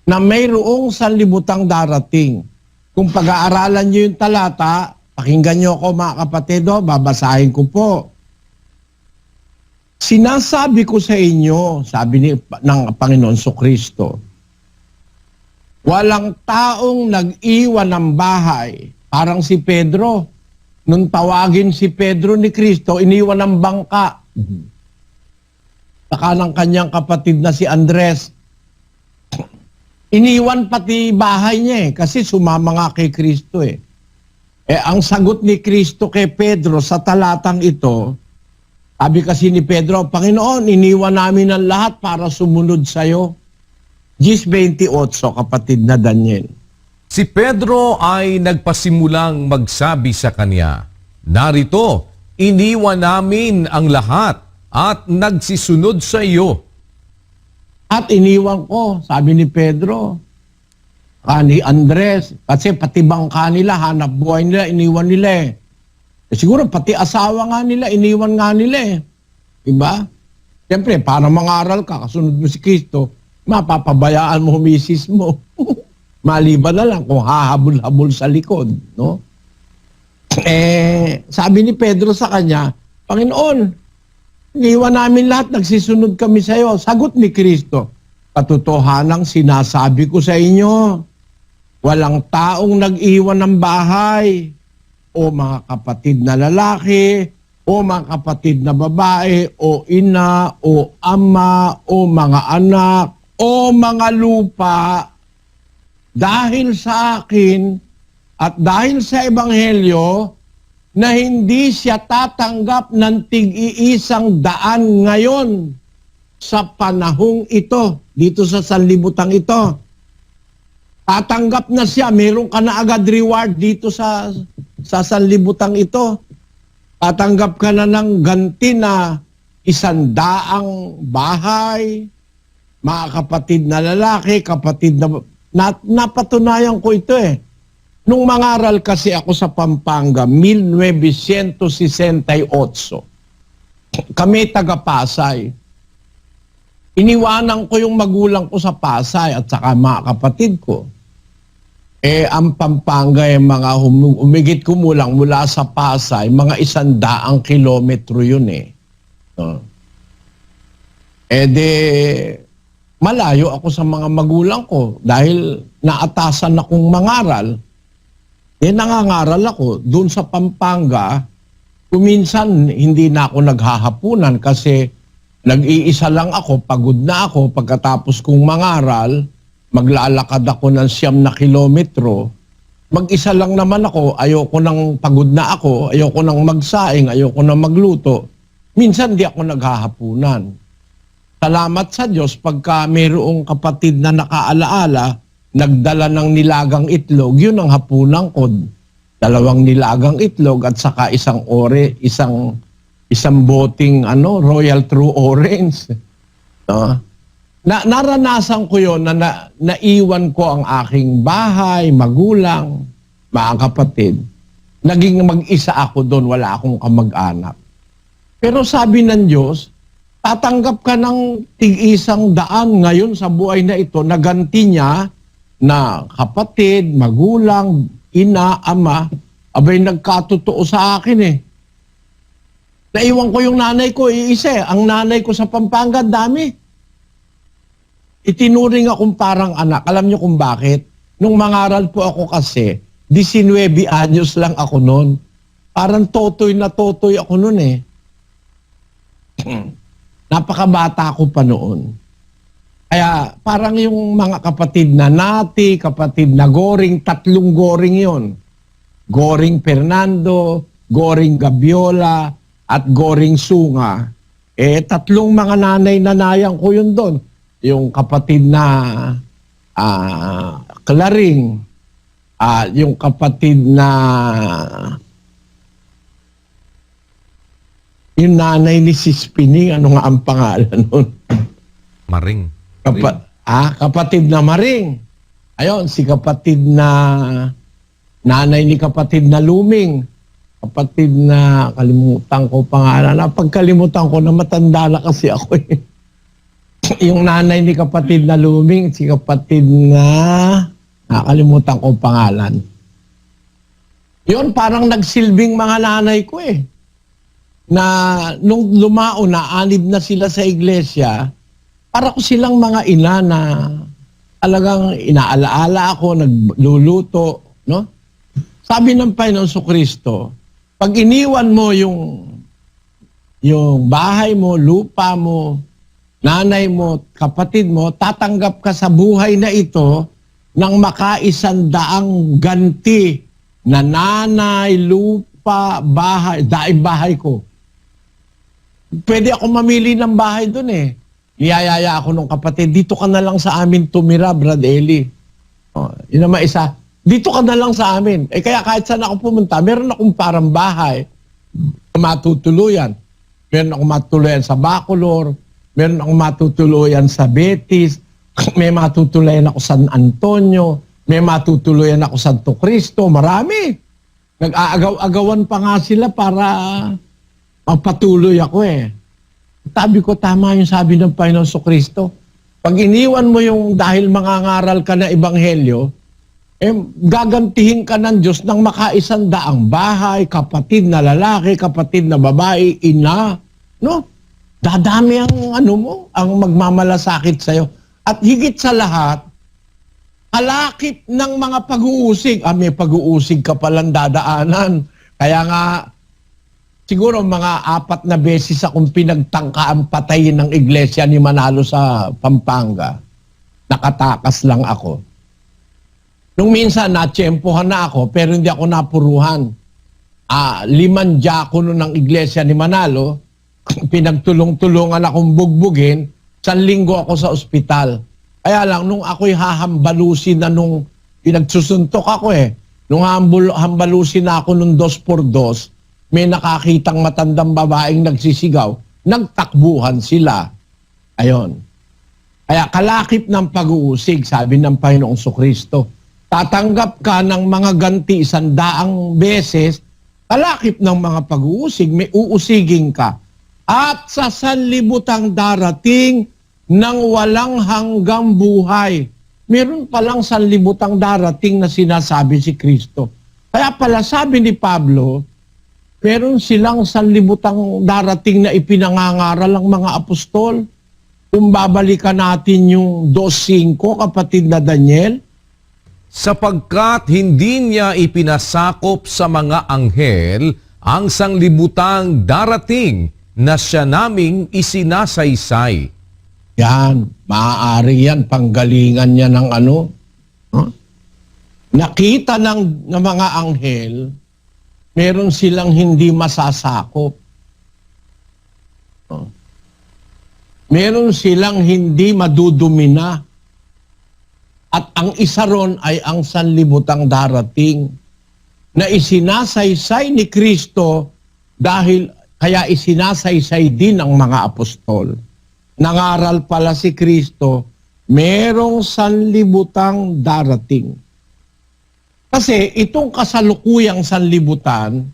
na mayroong sanlibutang darating. Kung pag-aaralan nyo yung talata, pakinggan nyo ako mga kapatid, babasahin ko po. Sinasabi ko sa inyo, sabi ng Panginoon Kristo, walang taong nag-iwan ng bahay. Parang si Pedro, nung tawagin si Pedro ni Kristo, iniwan ng bangka. Saka ng kanyang kapatid na si Andres. Iniwan pati bahay niya kasi sumama nga kay Kristo eh. Ang sagot ni Kristo kay Pedro sa talatang ito, sabi kasi ni Pedro, Panginoon, iniwan namin ang lahat para sumunod sa iyo. 10:28, kapatid na Daniel. Si Pedro ay nagpasimulang magsabi sa kanya, narito, iniwan namin ang lahat at nagsisunod sa iyo. At iniwan ko, sabi ni Pedro, ni Andres, kasi pati bangka nila, hanap buhay nila, iniwan nila eh. Siguro pati asawa nga nila, iniwan nga nila eh. Diba? Siyempre, para mangaral ka, kasunod mo si Kristo, mapapabayaan mo misis mo. Maliban na lang kung hahabol-habol sa likod. No? Sabi ni Pedro sa kanya, Panginoon, iniwan namin lahat, nagsisunod kami sa iyo. Sagot ni Kristo, katotohanang sinasabi ko sa inyo, walang taong nag-iwan ng bahay, o mga kapatid na lalaki, o mga kapatid na babae, o ina, o ama, o mga anak, o mga lupa, dahil sa akin at dahil sa Ebanghelyo, na hindi siya tatanggap ng tig-iisang daan ngayon sa panahong ito, dito sa sanlibutan ito. Tatanggap na siya, meron ka na agad reward dito sa sanlibutan ito. Tatanggap ka na ng ganti na 100 bahay, mga kapatid na lalaki, kapatid na... napatunayan ko ito eh. Nung mangaral kasi ako sa Pampanga, 1968, kami taga-Pasay. Iniwanan ko yung magulang ko sa Pasay at saka mga kapatid ko. Ang Pampanga mga umigit kumulang mula sa Pasay, mga 100 kilometro yun eh. Malayo ako sa mga magulang ko dahil naatasan akong mangaral. Nangangaral ako doon sa Pampanga. Kuminsan hindi na ako naghahapunan kasi nag-iisa lang ako, pagod na ako. Pagkatapos kong mangaral, maglalakad ako ng 9 kilometro. Mag-isa lang naman ako, ayoko nang pagod na ako, ayoko nang magsaing, ayoko nang magluto. Minsan di ako naghahapunan. Salamat sa Diyos pagka mayroong kapatid na nakaalaala, nagdala ng nilagang itlog, yun ang hapunan ko. 2 nilagang itlog at saka isang boting Royal True Orange. No? Naranasan ko yun na naiwan ko ang aking bahay, magulang, mga kapatid. Naging mag-isa ako doon, wala akong kamag-anak. Pero sabi ng Diyos, tatanggap ka ng tig-isang daan ngayon sa buhay na ito, naganti niya na kapatid, magulang, ina, ama, abay nagkatotoo sa akin eh. Naiwan ko yung nanay ko, iisa. Ang nanay ko sa Pampanga, dami. Itinuring akong parang anak. Alam niyo kung bakit? Nung mangaral po ako kasi, 19 anyos lang ako noon. Parang totoy na totoy ako noon eh. Napakabata ko pa noon. Kaya parang yung mga kapatid na Nati, kapatid na Goring, 3 Goring yon. Goring Fernando, Goring Gabiola, at Goring Sunga. 3 mga nanay-nanayang ko yun doon. Yung kapatid na Claring, yung kapatid na yung nanay ni Sis Pining, ano nga ang pangalan nun? Maring. Kapatid na Maring. Ayun, si kapatid na nanay ni kapatid na Luming. Kapatid na, kalimutan ko pangalan. Pagkalimutan ko na matanda na kasi ako eh. Yung nanay ni kapatid na Luming, si kapatid na, nakalimutan ko pangalan. Yun, parang nagsilbing mga nanay ko eh. Na nung lumao na, 6 na sila sa iglesia, para ko silang mga ina na talagang inaalaala ako, nagluluto, no? Sabi ng Panginoon Kristo, pag iniwan mo yung bahay mo, lupa mo, nanay mo, kapatid mo, tatanggap ka sa buhay na ito ng makaisandaang ganti na nanay, lupa, bahay, daing bahay ko. Pwede ako mamili ng bahay doon eh. Niyayaya ako nung kapatid, dito ka na lang sa amin tumira, Brad Eli. Oh, yun naman isa, dito ka na lang sa amin. Eh kaya kahit saan ako pumunta, meron akong parang bahay, matutuluyan. Meron akong matutuluyan sa Bacolor, meron akong matutuluyan sa Betis, may matutuluyan ako sa San Antonio, may matutuluyan ako sa Santo Cristo, marami. Nag-aagaw-agawan pa nga sila para magpatuloy ako eh. Sabi ko, tama yung sabi ng Panginoon Kristo. Pag iniwan mo yung dahil mangangaral ka na ebanghelyo, gagantihin ka ng Diyos ng makaisandaang bahay, kapatid na lalaki, kapatid na babae, ina, no? Dadami ang ang magmamalasakit sa'yo. At higit sa lahat, kalakip ng mga pag-uusig. May pag-uusig ka palang dadaanan. Kaya nga, siguro mga 4 na beses akong pinagtangkaan patayin ng iglesia ni Manalo sa Pampanga. Nakatakas lang ako. Nung minsan, natsyempohan na ako, pero hindi ako napuruhan. 5 diakono ng iglesia ni Manalo, pinagtulong-tulungan akong bugbugin, 1 linggo ako sa ospital. Kaya lang, nung ako'y hahambalusin na nung pinagsusuntok ako nung hambalusin na ako nung 2x2, may nakakitang matandang babaeng nagsisigaw, nagtakbuhan sila. Ayon. Kaya kalakip ng pag-uusig, sabi ng Panginoong Kristo, tatanggap ka ng mga ganti 100 beses, kalakip ng mga pag-uusig, may uusigin ka. At sa sanlibutang darating ng walang hanggang buhay. Meron palang sanlibutang darating na sinasabi si Kristo. Kaya pala sabi ni Pablo, meron silang sanlibutang darating na ipinangangaral ng mga apostol. Kung babalikan natin yung 2:5, kapatid na Daniel, sapagkat hindi niya ipinasakop sa mga anghel ang sanglibutang darating na siya naming isinasaysay. yan, maaari yan, panggalingan niya ng Nakita ng mga anghel, meron silang hindi masasakop. Meron silang hindi madudumina. At ang isa ron ay ang sanlibutang darating na isinasaysay ni Kristo dahil kaya isinasaysay din ng mga apostol. Nangaral pala si Kristo, merong sanlibutang darating. Kasi itong kasalukuyang sanlibutan,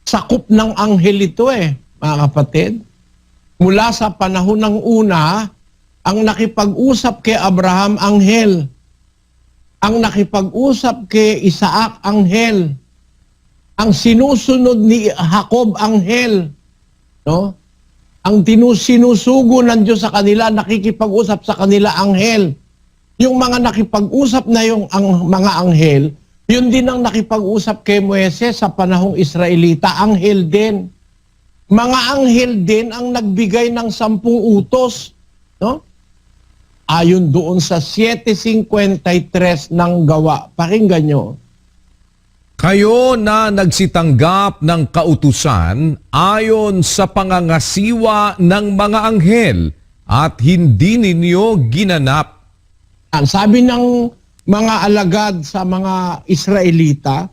sakop ng anghel ito mga kapatid. Mula sa panahon ng una, ang nakipag-usap kay Abraham, anghel. Ang nakipag-usap kay Isaac, anghel. Ang sinusunod ni Jacob, anghel. No? Ang sinusugo ng Diyos sa kanila, nakikipag-usap sa kanila, anghel. Yung mga nakipag-usap na mga anghel, yun din ang nakipag-usap kay Moises sa panahong Israelita, anghel din. Mga anghel din ang nagbigay ng 10 utos. No? Ayon doon sa 7:53 ng Gawa. Pakinggan nyo. Kayo na nagsitanggap ng kautusan ayon sa pangangasiwa ng mga anghel at hindi ninyo ginanap. Ang sabi ng mga alagad sa mga Israelita,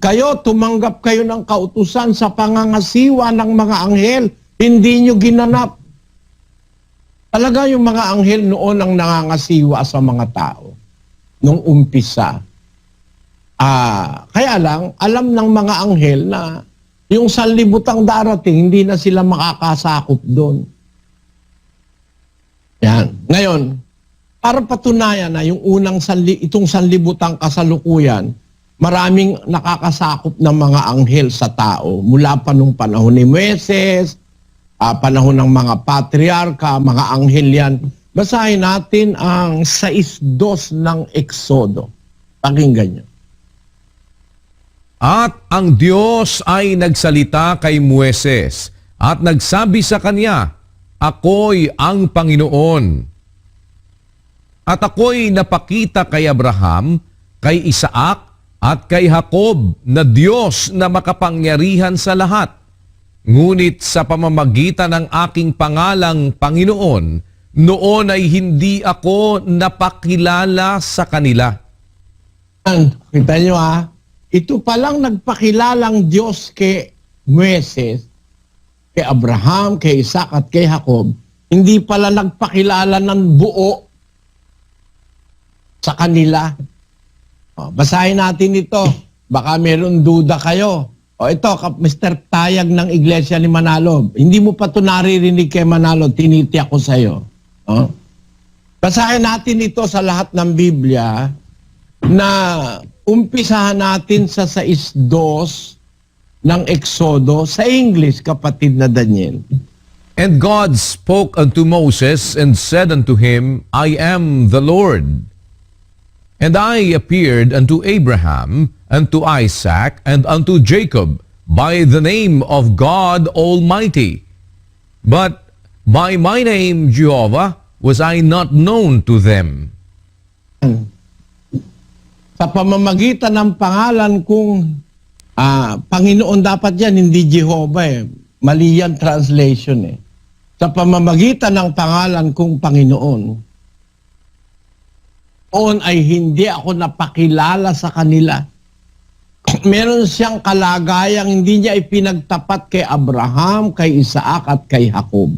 kayo tumanggap kayo ng kautusan sa pangangasiwa ng mga anghel, hindi nyo ginanap. Talaga yung mga anghel noon ang nangangasiwa sa mga tao nung umpisa. Kaya lang, alam ng mga anghel na yung sanlibutang darating, hindi na sila makakasakop doon. Yan. Ngayon, para patunayan na yung itong sanlibutang kasalukuyan, maraming nakakasakop ng mga anghel sa tao. Mula pa nung panahon ni Moises, panahon ng mga patriarka, mga anghel yan. Basahin natin ang 6:2 ng Exodo. Pakinggan nyo. At ang Diyos ay nagsalita kay Moises at nagsabi sa kanya, ako'y ang Panginoon. At ako'y napakita kay Abraham, kay Isaac, at kay Jacob na Diyos na makapangyarihan sa lahat. Ngunit sa pamamagitan ng aking pangalang Panginoon, noon ay hindi ako napakilala sa kanila. Kita nyo ito palang nagpakilalang Diyos kay Moises, kay Abraham, kay Isaac at kay Jacob, hindi pala nagpakilala ng buo sa kanila. Basahin natin ito. Baka meron duda kayo. Ito, Mr. Tayag ng Iglesia ni Manalo. Hindi mo pa ito naririnig kay Manalo, tinitiyak ko sa iyo. Basahin natin ito sa lahat ng Biblia na umpisahan natin sa 6:2 ng Exodo sa English, kapatid na Daniel. And God spoke unto Moses and said unto him, I am the Lord. And I appeared unto Abraham, and to Isaac, and unto Jacob, by the name of God Almighty. But by my name, Jehovah, was I not known to them. Sa pamamagitan ng pangalan kong Panginoon, dapat yan, hindi Jehovah Mali yan translation Sa pamamagitan ng pangalan kong Panginoon, noon ay hindi ako napakilala sa kanila. Meron siyang kalagayang hindi niya ipinagtapat kay Abraham, kay Isaac at kay Jacob.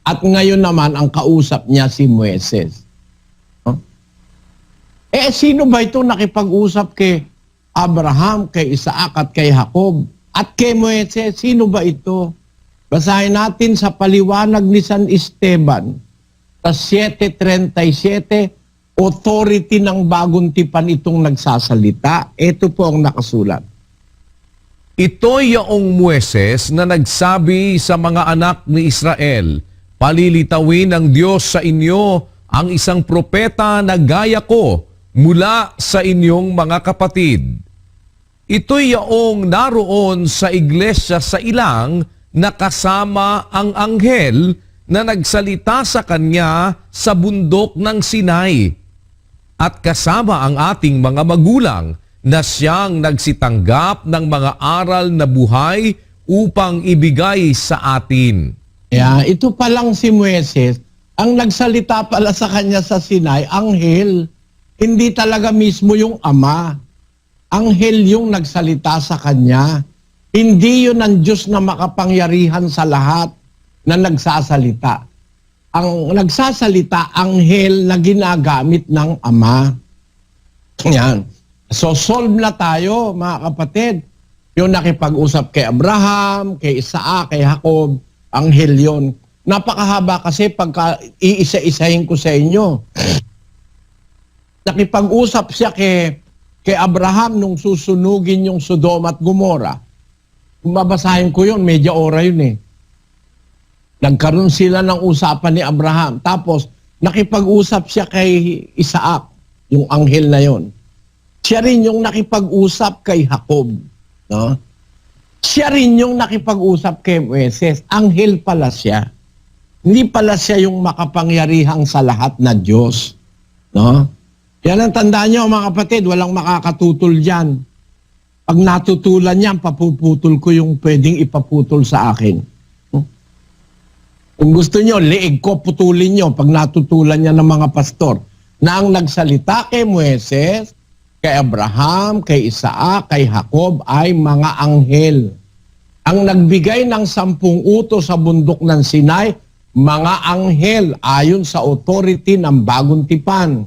At ngayon naman ang kausap niya si Moises. Sino ba ito nakipag-usap kay Abraham, kay Isaac at kay Jacob? At kay Moises, sino ba ito? Basahin natin sa paliwanag ni San Esteban sa 7:37, authority ng bagong tipan itong nagsasalita. Ito po ang nakasulat. Ito'y yaong Moises na nagsabi sa mga anak ni Israel, palilitawin ng Diyos sa inyo ang isang propeta na gaya ko mula sa inyong mga kapatid. Ito'y yaong naroon sa iglesia sa ilang na kasama ang anghel na nagsalita sa kanya sa bundok ng Sinai. At kasama ang ating mga magulang na siyang nagsitanggap ng mga aral na buhay upang ibigay sa atin. Ito pa lang si Moises, ang nagsalita pala sa kanya sa Sinai, anghel, hindi talaga mismo yung ama. Anghel yung nagsalita sa kanya. Hindi yun ang Diyos na makapangyarihan sa lahat na nagsasalita. Ang nagsasalita, anghel na ginagamit ng ama. Yan. So solve na tayo, mga kapatid. Yung nakipag-usap kay Abraham, kay Isaac, kay Jacob, anghel yon. Napakahaba kasi pagka iisa-isahin ko sa inyo. Nakipag-usap siya kay Abraham nung susunugin yung Sodom at Gomora. Kung babasahin ko yun, medya ora yun Nagkaroon sila ng usapan ni Abraham. Tapos, nakipag-usap siya kay Isaac, yung anghel na yon. Siya rin yung nakipag-usap kay Jacob. No? Siya rin yung nakipag-usap kay Moises. Anghel pala siya. Hindi pala siya yung makapangyarihang sa lahat na Diyos. No? Yan ang tandaan nyo, mga kapatid. Walang makakatutol dyan. Pag natutulan yan, papuputol ko yung pwedeng ipaputol sa akin. Kung gusto nyo, liig ko, putulin nyo pag natutulan niya ng mga pastor na ang nagsalita kay Moises, kay Abraham, kay Isaac, kay Jacob ay mga anghel. Ang nagbigay ng 10 utos sa bundok ng Sinai, mga anghel ayon sa authority ng bagong tipan.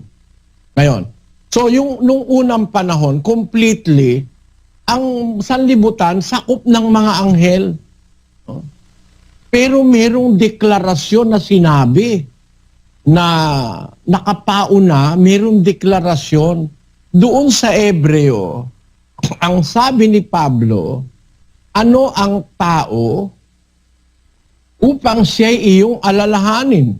Ngayon, so nung unang panahon, completely, ang sanlibutan sakop ng mga anghel. Pero merong deklarasyon na sinabi na nakapauna, merong deklarasyon doon sa Hebreo. Ang sabi ni Pablo, ano ang tao upang siya'y iyong alalahanin?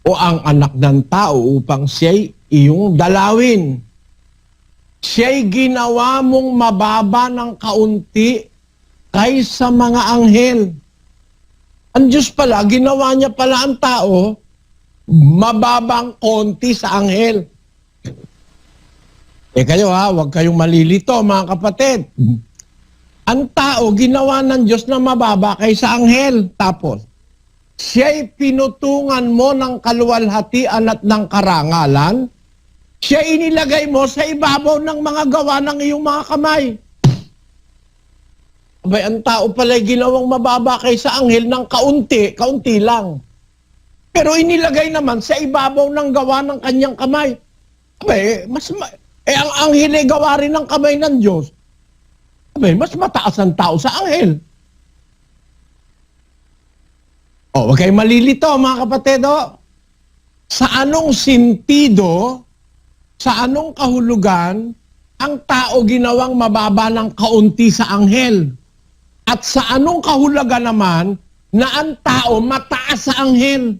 O ang anak ng tao upang siya'y iyong dalawin? Siya'y ginawa mong mababa ng kaunti kaysa mga anghel. Ang Diyos pala, ginawa niya pala ang tao, mababang konti sa anghel. Kayo huwag kayong malilito mga kapatid. Ang tao, ginawa ng Diyos na mababa kaysa anghel. Tapos, siya'y pinutungan mo ng kaluwalhatian at ng karangalan. Siya inilagay mo sa ibabaw ng mga gawa ng iyong mga kamay. Abay, ang tao pala'y ginawang mababa kaysa anghel ng kaunti lang. Pero inilagay naman sa ibabaw ng gawa ng kanyang kamay. Abay, ang anghel ay gawa rin ng kamay ng Diyos. Abay, mas mataas ang tao sa anghel. Huwag kayong malilito mga kapatid. Sa anong sentido, sa anong kahulugan, ang tao ginawang mababa ng kaunti sa anghel? At sa anong kahulugan naman na ang tao mataas sa anghel?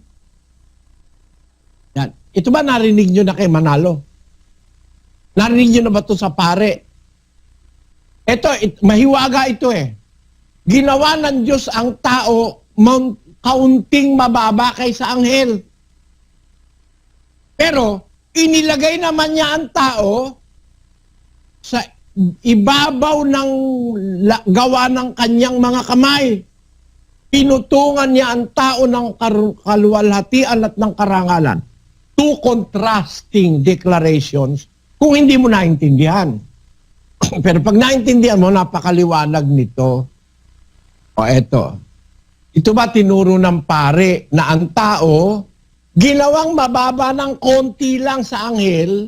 Yan. Ito ba narinig nyo na kay Manalo? Narinig nyo na ba ito sa pare? Mahiwaga ito eh. Ginawa ng Diyos ang tao kaunting mababa kaysa anghel. Pero, inilagay naman niya ang tao sa ibabaw ng gawa ng kanyang mga kamay. Pinutungan niya ang tao ng kaluwalhatian at ng karangalan. Two contrasting declarations kung hindi mo naintindihan. Pero pag naintindihan mo, napakaliwanag nito. Eto. Ito ba tinuro ng pare na ang tao ginawang mababa ng konti lang sa anghel,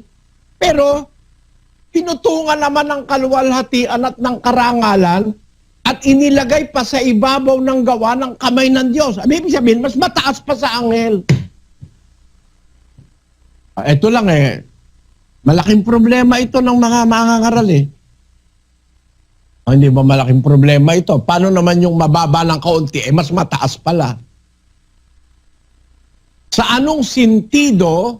pero pinutungan naman ng kaluwalhatian at ng karangalan at inilagay pa sa ibabaw ng gawa ng kamay ng Diyos. Ibig sabihin, mas mataas pa sa anghel. Ito lang malaking problema ito ng mga mangangaral Hindi ba malaking problema ito? Paano naman yung mababa ng kaunti? Mas mataas pala. Sa anong sentido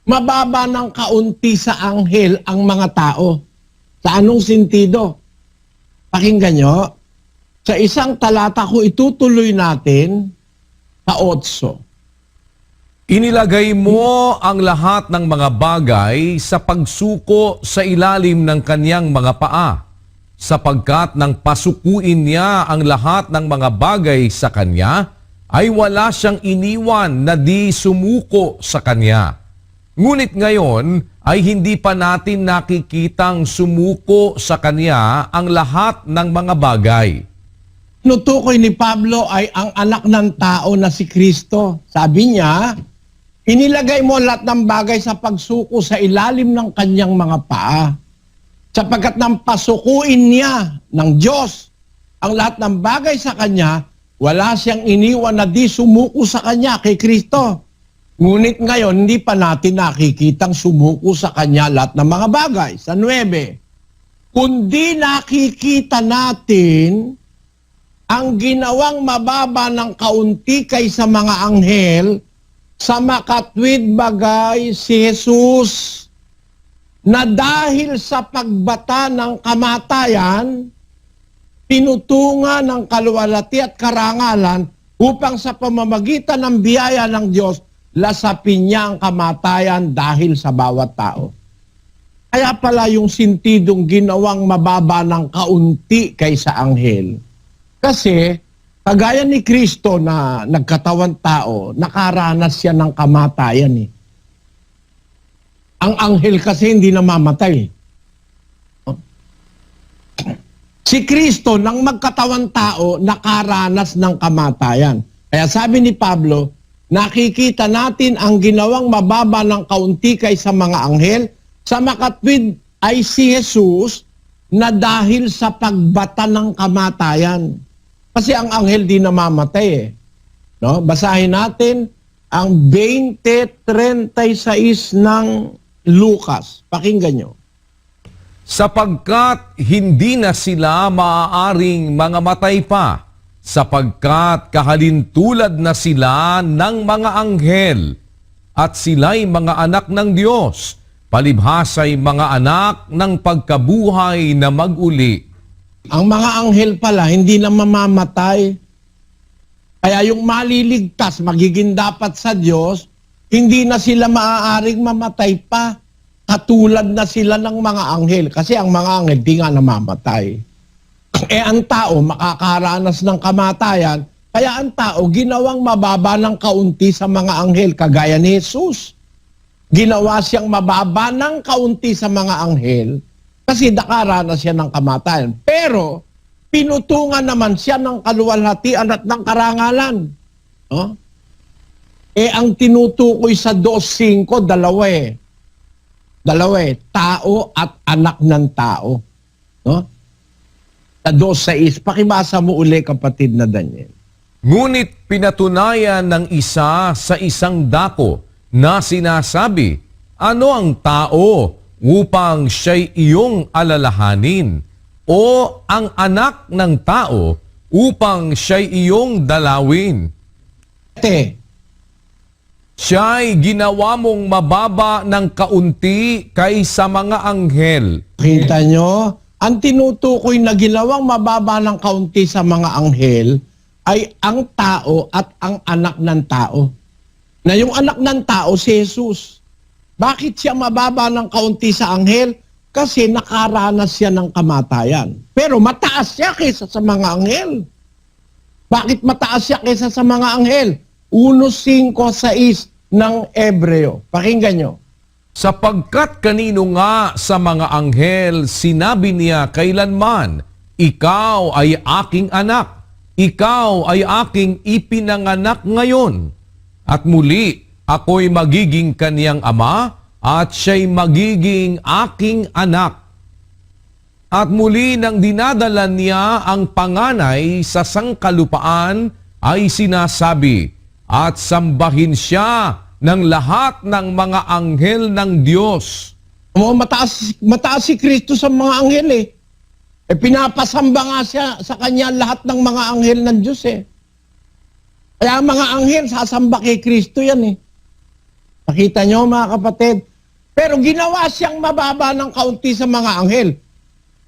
mababa ng kaunti sa anghel ang mga tao? Sa anong sentido? Pakinggan nyo. Sa isang talata ko itutuloy natin sa 8. Inilagay mo ang lahat ng mga bagay sa pagsuko sa ilalim ng kanyang mga paa, sapagkat nang pasukuin niya ang lahat ng mga bagay sa kanya, ay wala siyang iniwan na di sumuko sa kanya. Ngunit ngayon ay hindi pa natin nakikitang sumuko sa kanya ang lahat ng mga bagay. Nutukoy ni Pablo ay ang anak ng tao na si Kristo. Sabi niya, inilagay mo lahat ng bagay sa pagsuko sa ilalim ng kanyang mga paa. Sapagkat nang pasukuin niya ng Diyos ang lahat ng bagay sa kanya, wala siyang iniwan na di sumuko sa kanya kay Kristo. Ngunit ngayon, hindi pa natin nakikitang sumuko sa kanya lahat ng mga bagay. Sa 9, kundi nakikita natin ang ginawang mababa ng kaunti kaysa mga anghel sa makatwid bagay si Jesus, na dahil sa pagbata ng kamatayan, pinutungan ng kaluwalhati at karangalan upang sa pamamagitan ng biyaya ng Diyos, lasapin niya ang kamatayan dahil sa bawat tao. Kaya pala yung sintidong ginawang mababa ng kaunti kaysa anghel. Kasi, kagaya ni Kristo na nagkatawan tao, nakaranas siya ng kamatayan Ang anghel kasi hindi namamatay. Si Kristo, nang magkatawan tao, nakaranas ng kamatayan. Kaya sabi ni Pablo, nakikita natin ang ginawang mababa ng kaunti kaysa mga anghel, sa makatwid ay si Jesus na dahil sa pagbata ng kamatayan. Kasi ang anghel di namamatay No? Basahin natin ang 20:36 ng Lucas. Pakinggan nyo. Sapagkat hindi na sila maaaring mga matay pa, sapagkat kahalintulad na sila ng mga anghel, at sila'y mga anak ng Diyos, palibhasa'y mga anak ng pagkabuhay na mag-uli. Ang mga anghel pala, hindi na mamamatay. Kaya yung maliligtas, magiging dapat sa Diyos, hindi na sila maaaring mamatay pa. Katulad na sila ng mga anghel. Kasi ang mga anghel, di nga namamatay. Ang tao, makakaranas ng kamatayan. Kaya ang tao, ginawang mababa ng kaunti sa mga anghel, kagaya ni Jesus. Ginawa siyang mababa ng kaunti sa mga anghel kasi nakaranas siya ng kamatayan. Pero, pinutungan naman siya ng kaluwalhatian at ng karangalan. No? Ang tinutukoy sa 2:5, dalawa eh. Tao at anak ng tao. No? Sa 2:6, pakibasa mo uli, kapatid na Daniel. Ngunit pinatunayan ng isa sa isang dako na sinasabi, ano ang tao upang siya'y iyong alalahanin o ang anak ng tao upang siya'y iyong dalawin? Siya'y ginawa mong mababa ng kaunti kaysa mga anghel. Kita nyo? Ang tinutukoy na ginawang mababa ng kaunti sa mga anghel ay ang tao at ang anak ng tao. Na yung anak ng tao, si Jesus. Bakit siya mababa ng kaunti sa anghel? Kasi nakaranas siya ng kamatayan. Pero mataas siya kaysa sa mga anghel. Bakit mataas siya kaysa sa mga anghel? 1:5-6 ng Ebreo. Pakinggan nyo. Sapagkat kanino nga sa mga anghel sinabi niya kailanman, ikaw ay aking anak, ikaw ay aking ipinanganak ngayon. At muli, ako'y magiging kaniyang ama at siya'y magiging aking anak. At muli nang dinadala niya ang panganay sa sangkalupaan ay sinasabi, at sambahin siya ng lahat ng mga anghel ng Diyos. Mataas si Kristo sa mga anghel eh. Pinapasamba nga siya sa kanya lahat ng mga anghel ng Diyos eh. Kaya ang mga anghel, sasamba kay Kristo yan eh. Nakita nyo mga kapatid? Pero ginawa siyang mababa ng kaunti sa mga anghel.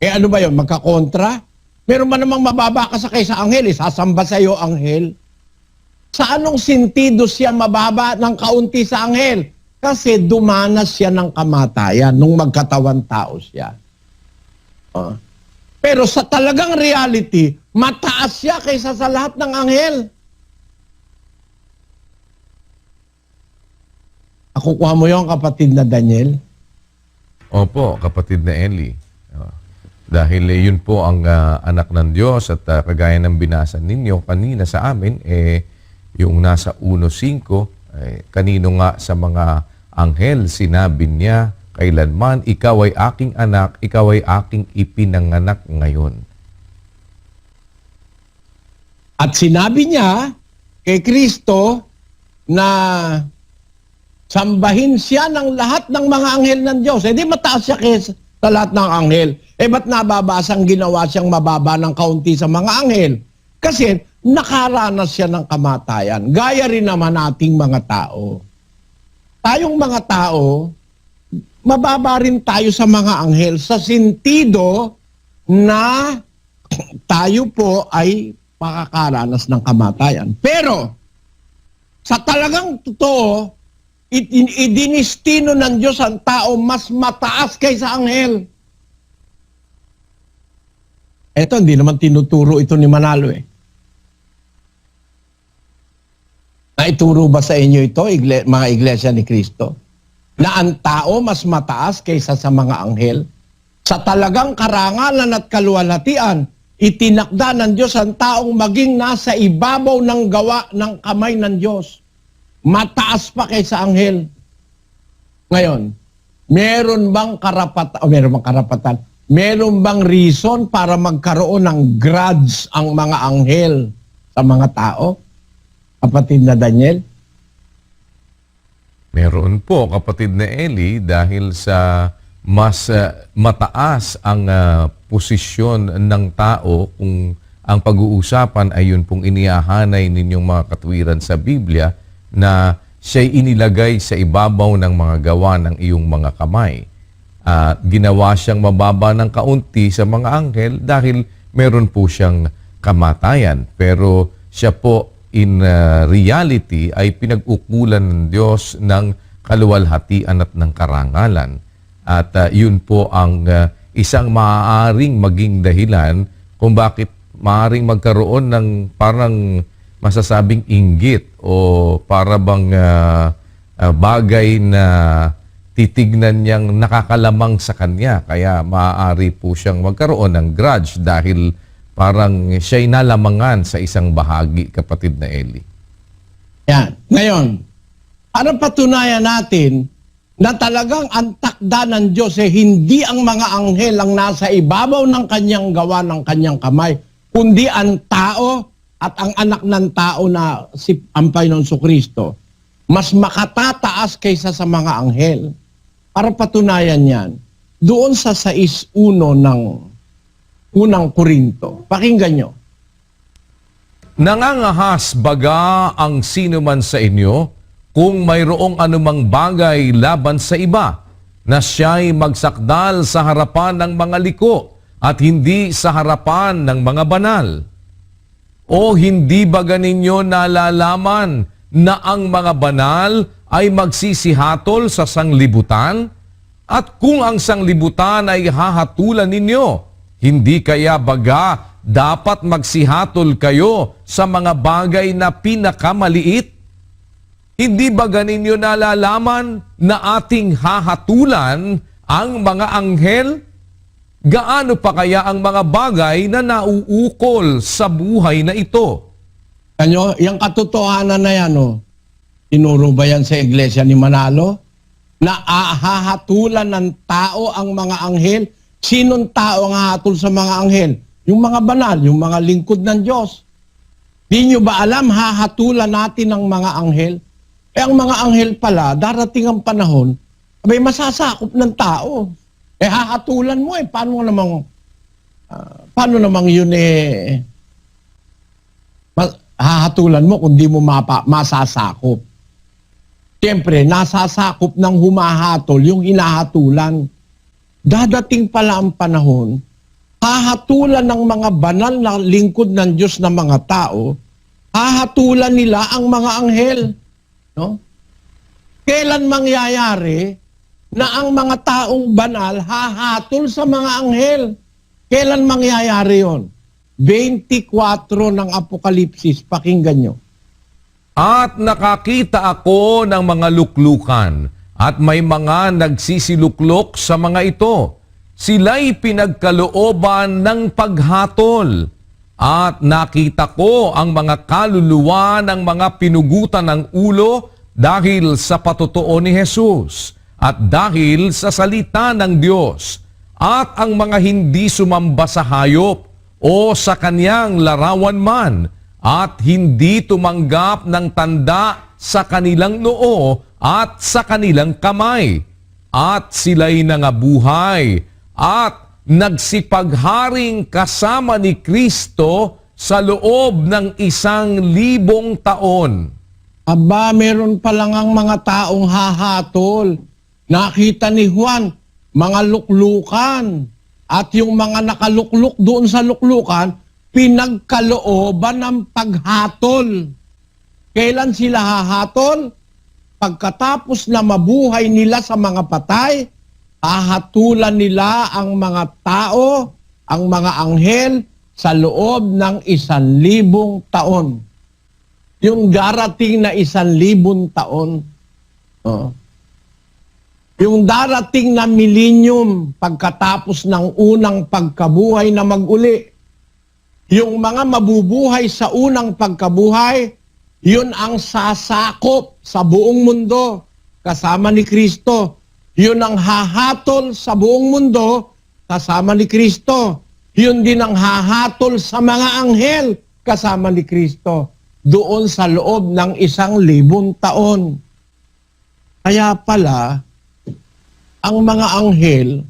Ano ba yun? Magkakontra? Meron ba namang mababa ka sa kaysa anghel? Sasamba sa iyo anghel. Sa anong sentido siya mababa ng kaunti sa anghel? Kasi dumanas siya ng kamatayan nung magkatawan tao siya. Pero sa talagang reality, mataas siya kaysa sa lahat ng anghel. Kukuha mo yung kapatid na Daniel? Opo, kapatid na Eli. Dahil yun po ang anak ng Diyos at kagaya ng binasa ninyo kanina sa amin, yung nasa 1:5, kanino nga sa mga anghel sinabi niya, kailanman ikaw ay aking anak, ikaw ay aking ipinanganak ngayon. At sinabi niya kay Kristo na sambahin siya ng lahat ng mga anghel ng Diyos. Di mataas siya kaysa sa lahat ng anghel. Ba't nababasang ginawa siyang mababa ng kaunti sa mga anghel? Kasi nakaranas siya ng kamatayan. Gaya rin naman nating mga tao. Tayong mga tao, mababa rin tayo sa mga anghel sa sentido na tayo po ay makakaranas ng kamatayan. Pero, sa talagang totoo, idinistino ng Diyos ang tao mas mataas kaysa anghel. Eto, hindi naman tinuturo ito ni Manalo eh. Naituro ba sa inyo ito, mga iglesia ni Kristo? Na ang tao mas mataas kaysa sa mga anghel? Sa talagang karangalan at kaluwalhatian, itinakda ng Diyos ang taong maging nasa ibabaw ng gawa ng kamay ng Diyos. Mataas pa kaysa anghel. Ngayon, meron bang karapatan? Meron bang reason para magkaroon ng grudge ang mga anghel sa mga tao? Kapatid na Daniel? Meron po, kapatid na Eli, dahil sa mas mataas ang posisyon ng tao kung ang pag-uusapan ay yun pong inihahanay ninyong mga katwiran sa Biblia na siya'y inilagay sa ibabaw ng mga gawa ng iyong mga kamay. Ginawa siyang mababa ng kaunti sa mga anghel dahil meron po siyang kamatayan. Pero siya po in reality ay pinag-ukulan ng Diyos ng kaluwalhatian at ng karangalan. At yun po ang isang maaaring maging dahilan kung bakit maaaring magkaroon ng parang masasabing inggit o para bang bagay na titignan niyang nakakalamang sa kanya. Kaya maaari po siyang magkaroon ng grudge dahil parang siya'y nalamangan sa isang bahagi, kapatid na Eli. Yan. Ngayon, para patunayan natin na talagang ang takda ng Diyos hindi ang mga anghel ang nasa ibabaw ng kanyang gawa ng kanyang kamay, kundi ang tao at ang anak ng tao na si ang Panginoon Kristo, mas makatataas kaysa sa mga anghel. Para patunayan yan, doon sa 6:1 ng unang Korinto. Pakinggan nyo. Nangangahas baga ang sino man sa inyo kung mayroong anumang bagay laban sa iba na siya'y magsakdal sa harapan ng mga liko at hindi sa harapan ng mga banal? O hindi ba ganinyo nalalaman na ang mga banal ay magsisihatol sa sanglibutan? At kung ang sanglibutan ay hahatulan ninyo, hindi kaya baga dapat magsihatol kayo sa mga bagay na pinakamaliit? Hindi ba ganinyo nalalaman na ating hahatulan ang mga anghel? Gaano pa kaya ang mga bagay na nauukol sa buhay na ito? Kanyo, yung katotohanan na yan, tinuro ba yan sa iglesia ni Manalo? Na hahatulan ng tao ang mga anghel? Sinong tao ang hahatol sa mga anghel? Yung mga banal, yung mga lingkod ng Diyos. Di nyo ba alam, hahatulan natin ang mga anghel? Ang mga anghel pala, darating ang panahon, may masasakop ng tao. Hahatulan mo paano namang yun hahatulan mo kung di mo masasakop. Siyempre, nasasakop ng humahatol yung hinahatulan. Dadating pala ang panahon, hahatulan ng mga banal na lingkod ng Diyos na mga tao, hahatulan nila ang mga anghel. No? Kailan mangyayari na ang mga taong banal hahatol sa mga anghel? Kailan mangyayari yon? 24 ng Apokalipsis, pakinggan nyo. At nakakita ako ng mga luklukan at may mga nagsisiluklok sa mga ito. Sila'y pinagkalooban ng paghatol. At nakita ko ang mga kaluluwa ng mga pinugutan ng ulo dahil sa patotoo ni Jesus at dahil sa salita ng Diyos at ang mga hindi sumamba sa hayop o sa kanyang larawan man at hindi tumanggap ng tanda sa kanilang noo at sa kanilang kamay. At sila'y nangabuhay at nagsipagharing kasama ni Kristo sa loob ng 1,000 taon. Aba, meron pa lang ang mga taong hahatol. Nakita ni Juan, mga luklukan. At yung mga nakalukluk doon sa luklukan, pinagkalooban ng paghatol. Kailan sila hahatol? Pagkatapos na mabuhay nila sa mga patay, hahatulan nila ang mga tao, ang mga anghel, sa loob ng 1,000 taon. Yung darating na 1,000 taon, yung darating na millennium pagkatapos ng unang pagkabuhay na mag-uli, yung mga mabubuhay sa unang pagkabuhay, yun ang sasakop sa buong mundo kasama ni Kristo. Yun ang hahatol sa buong mundo kasama ni Kristo. Yun din ang hahatol sa mga anghel kasama ni Kristo doon sa loob ng 1,000 taon. Kaya pala, ang mga anghel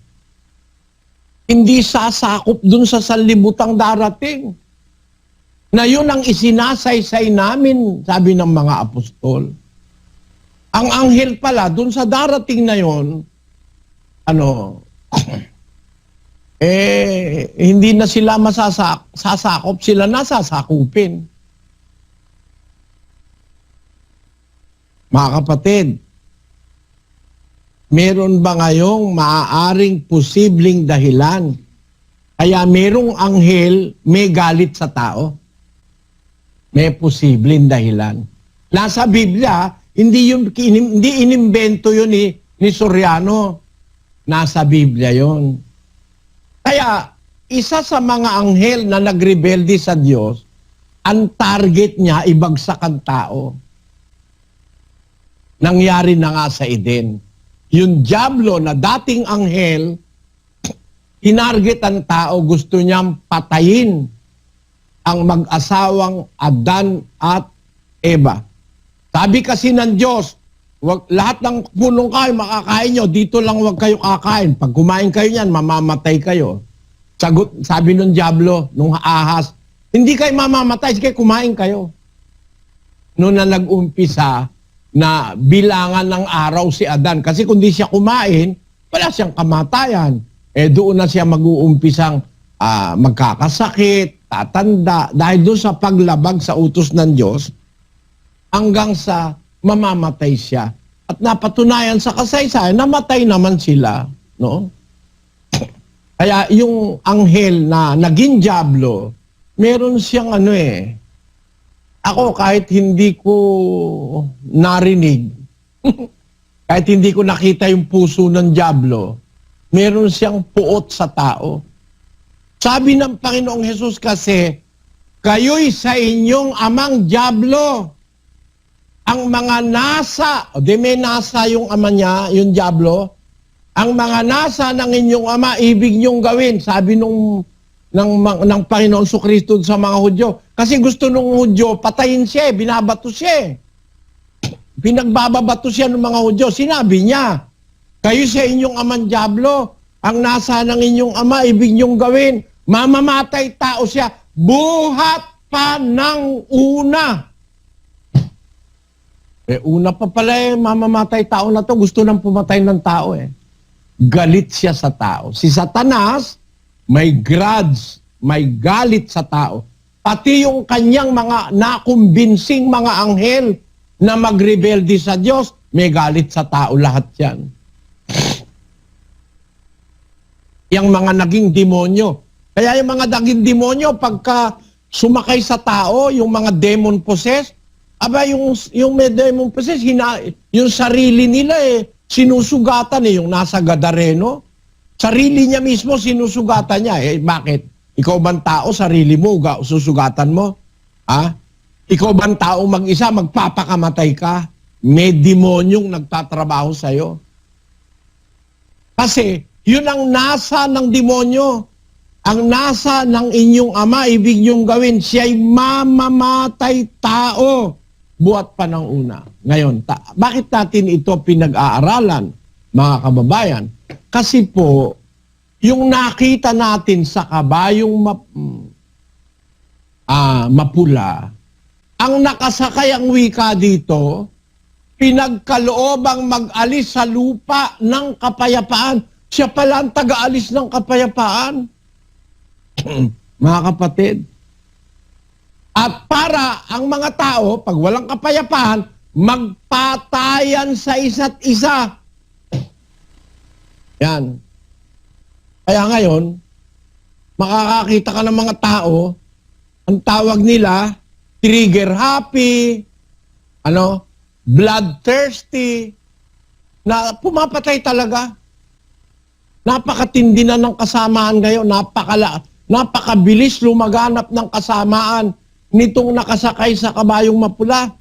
hindi sasakop doon sa sanlibutang darating. Na yun ang isinasaysay namin, sabi ng mga apostol. Ang anghel pala, doon sa darating na yun, hindi na sila sasakop, sila nasasakupin. Mga kapatid, meron ba ngayong maaaring posibleng dahilan kaya merong anghel may galit sa tao? May posibleng dahilan. Nasa Biblia, hindi inimbento yun ni Soriano. Nasa Biblia yun. Kaya, isa sa mga anghel na nagrebelde sa Diyos, ang target niya, ibagsak ang tao. Nangyari na nga sa Eden. Yung Diablo na dating anghel, tinarget ang tao, gusto niyang patayin ang mag-asawang Adan at Eva. Sabi kasi ng Diyos, lahat ng punong kayo makakain nyo, dito lang huwag kayo kakain. Pag kumain kayo yan, mamamatay kayo. Sabi ng Diablo, nung ahas, hindi kayo mamamatay, sige kumain kayo. Noon na nag-umpisa na bilangan ng araw si Adan. Kasi kung di siya kumain, wala siyang kamatayan. Doon na siya mag-uumpisang magkakasakit, tatanda. Dahil doon sa paglabag sa utos ng Diyos, hanggang sa mamamatay siya. At napatunayan sa kasaysayan, namatay naman sila. No? Kaya yung anghel na naging Diablo, meron siyang ako kahit hindi ko narinig, kahit hindi ko nakita yung puso ng Diablo, meron siyang puot sa tao. Sabi ng Panginoong Hesus kasi, kayo'y sa inyong amang Diablo. Ang mga nasa, may nasa yung ama niya, yung Diablo, ang mga nasa ng inyong ama, ibig niyong gawin, sabi ng Panginoon Kristo sa mga Hudyo. Kasi gusto nung Hudyo, patayin siya, binabato siya. Pinagbababato siya ng mga Hudyo. Sinabi niya, kayo sa inyong amang Diablo, ang nasa ng inyong ama, ibig niyong gawin, mamamatay tao siya, buhat pa ng una. Una pa pala mamamatay tao na to, gusto nang pumatay ng tao Galit siya sa tao. Si Satanas, may grudge, may galit sa tao. Pati yung kanyang mga nakumbinsing mga anghel na magrebelde sa Diyos, may galit sa tao lahat yan. Yung mga naging demonyo. Kaya yung mga naging demonyo, pagka sumakay sa tao, yung mga demon possessed, yung may demon possessed, yung sarili nila sinusugatan yung nasa Gadareno. Sarili niya mismo sinusugatan niya. Bakit? Ikaw bang tao, sarili mo, susugatan mo? Ikaw bang tao mag-isa, magpapakamatay ka? May demonyong nagtatrabaho sa'yo. Kasi, yun ang nasa ng demonyo. Ang nasa ng inyong ama, ibig niyong gawin, siya'y mamamatay tao. Buhat pa ng una. Ngayon, bakit natin ito pinag-aaralan, mga kababayan? Kasi po, yung nakita natin sa kabayong mapula, ang nakasakay ang wika dito, pinagkaloobang mag-alis sa lupa ng kapayapaan. Siya pala ang taga-alis ng kapayapaan. Mga kapatid, at para ang mga tao, pag walang kapayapaan, magpatayan sa isa't isa. Yan. Kaya ngayon, makakakita ka ng mga tao, ang tawag nila, trigger happy, bloodthirsty, na pumapatay talaga. Napakatindi na ng kasamaan ngayon, napakabilis lumaganap ng kasamaan nitong nakasakay sa kabayong mapula.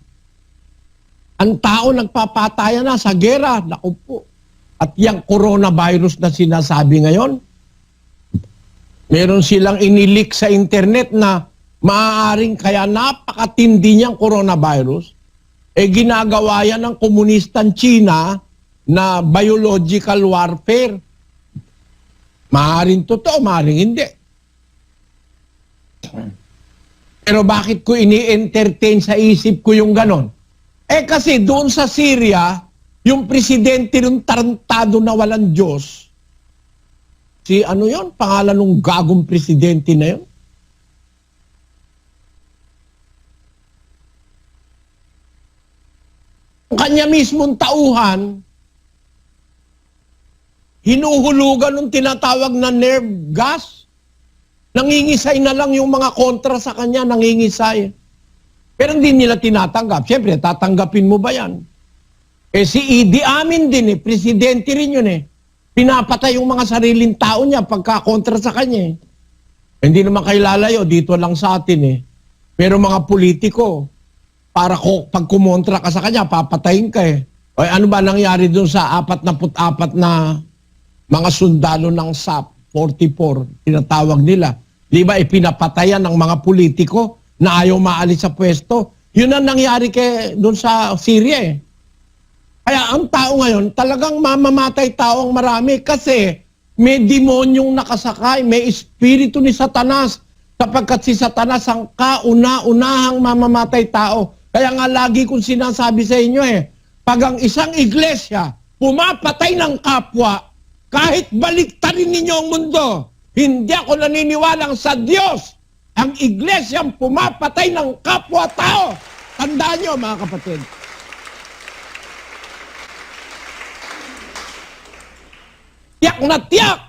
Ang tao nagpapatayan na sa gera. Naku po. At yung coronavirus na sinasabi ngayon, meron silang inilik sa internet na maaaring kaya napakatindi niyang coronavirus, ginagawa yan ng komunistang China na biological warfare. Maaaring totoo, maaaring hindi. Pero bakit ko ini-entertain sa isip ko yung ganon? Kasi doon sa Syria, yung presidente ng tarantado na walang Diyos, pangalan ng gagong presidente na yun? Ang kanya mismong tauhan, hinuhulugan ng tinatawag na nerve gas. Nangingisay na lang yung mga kontra sa kanya, nangingisay. Pero hindi nila tinatanggap. Siyempre, tatanggapin mo ba yan? Eh si Idi Amin din presidente rin yun Pinapatay yung mga sariling tao niya pagka-kontra sa kanya Hindi naman kayo lalayo, dito lang sa atin Pero mga politiko, para pag kumontra ka sa kanya, papatayin ka O ano ba nangyari dun sa 44 na mga sundalo ng SAP 44, tinatawag nila. Di ba ipinapatayan ng mga politiko na ayaw maalis sa pwesto? Yun ang nangyari doon sa Syria Kaya ang tao ngayon, talagang mamamatay tao ang marami kasi may demonyong nakasakay, may espiritu ni Satanas sapagkat si Satanas ang kauna-unahang mamamatay tao. Kaya nga lagi kong sinasabi sa inyo pag ang isang iglesia pumapatay ng kapwa, kahit baliktarin ninyo ang mundo, hindi ako naniniwalang sa Diyos ang iglesyang pumapatay ng kapwa-tao. Tandaan nyo, mga kapatid. Tiyak na tiyak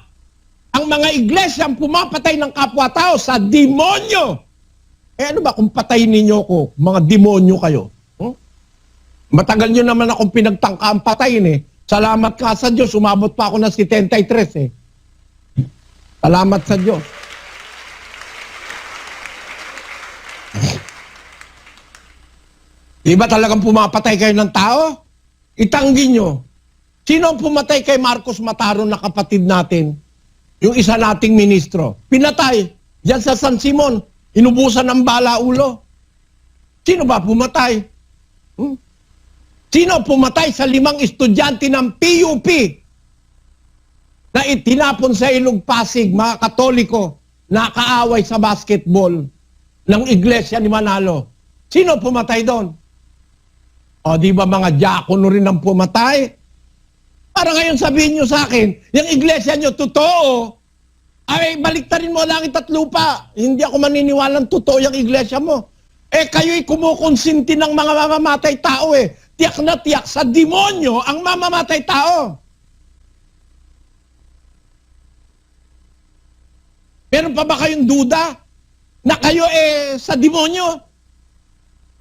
ang mga iglesyang pumapatay ng kapwa-tao sa demonyo. Ano ba kung patayin ninyo ko, mga demonyo kayo? Matagal nyo naman akong pinagtangkaan patayin Salamat ka sa Diyos, umabot pa ako ng 73 Salamat sa Diyos. Di ba talagang pumapatay kayo ng tao? Itanggi nyo. Sino ang pumatay kay Marcos Mataron na kapatid natin? Yung isa nating ministro. Pinatay. Diyan sa San Simon. Inubusan ng bala ulo. Sino ba pumatay? Sino pumatay sa 5 estudyante ng PUP na itinapon sa Ilog Pasig, mga Katoliko, na kaaway sa basketball ng Iglesia ni Manalo? Sino pumatay doon? O di ba mga diakono rin ang pumatay? Para ngayon sabihin nyo sa akin, yung iglesia nyo, totoo. Ay, baliktarin mo langit at lupa. Hindi ako maniniwalang totoo yung iglesia mo. Kayo'y kumukonsinti ng mga mamamatay tao Tiyak na tiyak sa demonyo ang mamamatay tao. Meron pa ba kayong duda na kayo sa demonyo?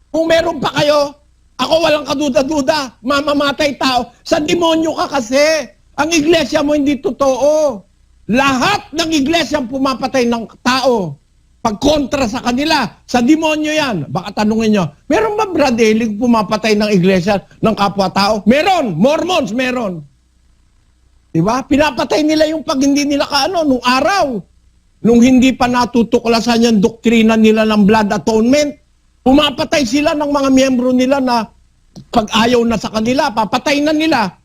Kung meron pa kayo, ako walang kaduda-duda, mamamatay tao. Sa demonyo ka kasi. Ang iglesia mo hindi totoo. Lahat ng iglesia ang pumapatay ng tao. Pagkontra sa kanila, sa demonyo yan. Baka tanungin nyo, meron ba Brad Elig pumapatay ng iglesia ng kapwa-tao? Meron. Mormons, meron. Diba? Pinapatay nila yung pag hindi nila nung araw. Nung hindi pa natutuklasan yung doktrina nila ng blood atonement, pumapatay sila ng mga miyembro nila na pag ayaw na sa kanila, papatay na nila.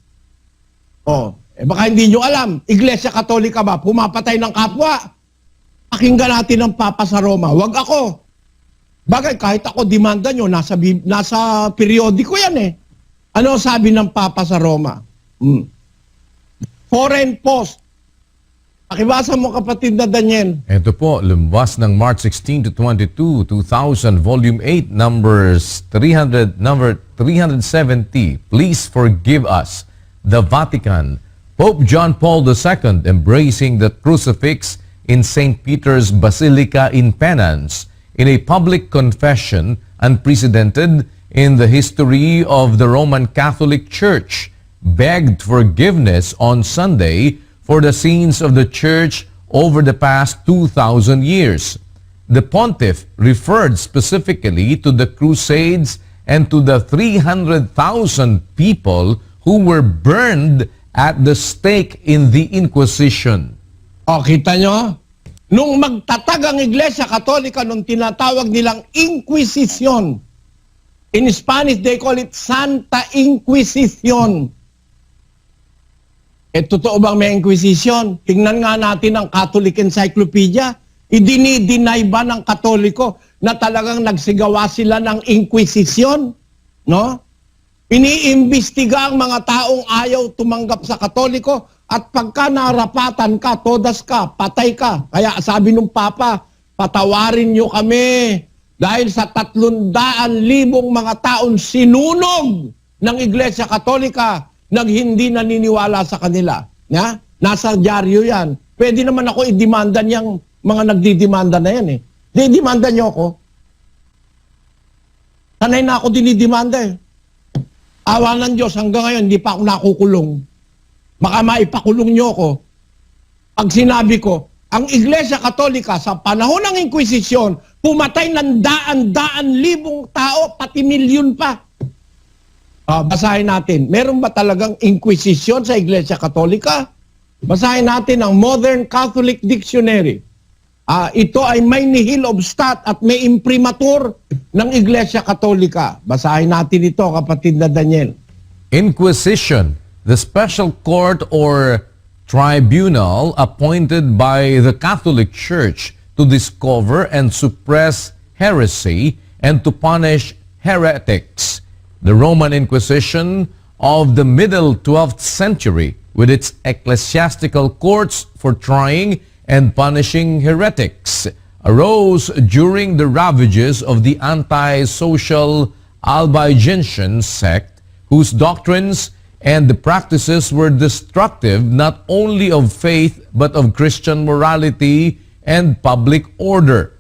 Baka hindi nyo alam, Iglesia Katolika ba, pumapatay ng kapwa? Pakinggan natin ang Papa sa Roma. Wag ako. Bagay, kahit ako demanda nyo, nasa periodiko yan Ano sabi ng Papa sa Roma? Foreign Post. Pakibasa mo kapatid na Daniel. Ito po, lumabas ng March 16 to 22, 2000, Volume 8, number 370. Please forgive us. The Vatican. Pope John Paul II embracing the crucifix in St. Peter's Basilica in Penance in a public confession unprecedented in the history of the Roman Catholic Church, begged forgiveness on Sunday for the sins of the Church over the past 2,000 years. The pontiff referred specifically to the Crusades and to the 300,000 people who were burned at the stake in the Inquisition. Kita nyo? Nung magtatag ang Iglesia Katolika nung tinatawag nilang Inquisition. In Spanish, they call it Santa Inquisition. Totoo bang may Inquisition? Tingnan nga natin ang Catholic Encyclopedia. Idini-deny ba ng Katoliko na talagang nagsigawa sila ng Inquisition? No? Iniimbestiga ang mga taong ayaw tumanggap sa Katoliko at pagka narapatan ka, todas ka, patay ka. Kaya sabi ng Papa, patawarin nyo kami dahil sa 300,000 mga taon sinunog ng Iglesia Katolika nang hindi naniniwala sa kanila. Ya? Nasa dyaryo yan. Pwede naman ako i-demanda niyang mga nagdidemanda na yan eh. Di-demanda niyo ako. Sanay na ako dinidemanda eh. Awa ng Diyos, hanggang ngayon, hindi pa ako nakukulong. Baka maipakulong niyo ako. Pag sinabi ko, ang Iglesia Katolika sa panahon ng Inquisition, pumatay ng daan-daan libong tao, pati milyon pa. Basahin natin. Meron ba talagang Inquisition sa Iglesia Katolika? Basahin natin ang Modern Catholic Dictionary. Ito ay may nihil obstat at may imprimatur ng Iglesia Katolika. Basahin natin ito, kapatid na Daniel. Inquisition, the special court or tribunal appointed by the Catholic Church to discover and suppress heresy and to punish heretics. The Roman Inquisition of the middle 12th century, with its ecclesiastical courts for trying and punishing heretics, arose during the ravages of the anti-social Albigensian sect, whose doctrines and the practices were destructive not only of faith but of Christian morality and public order.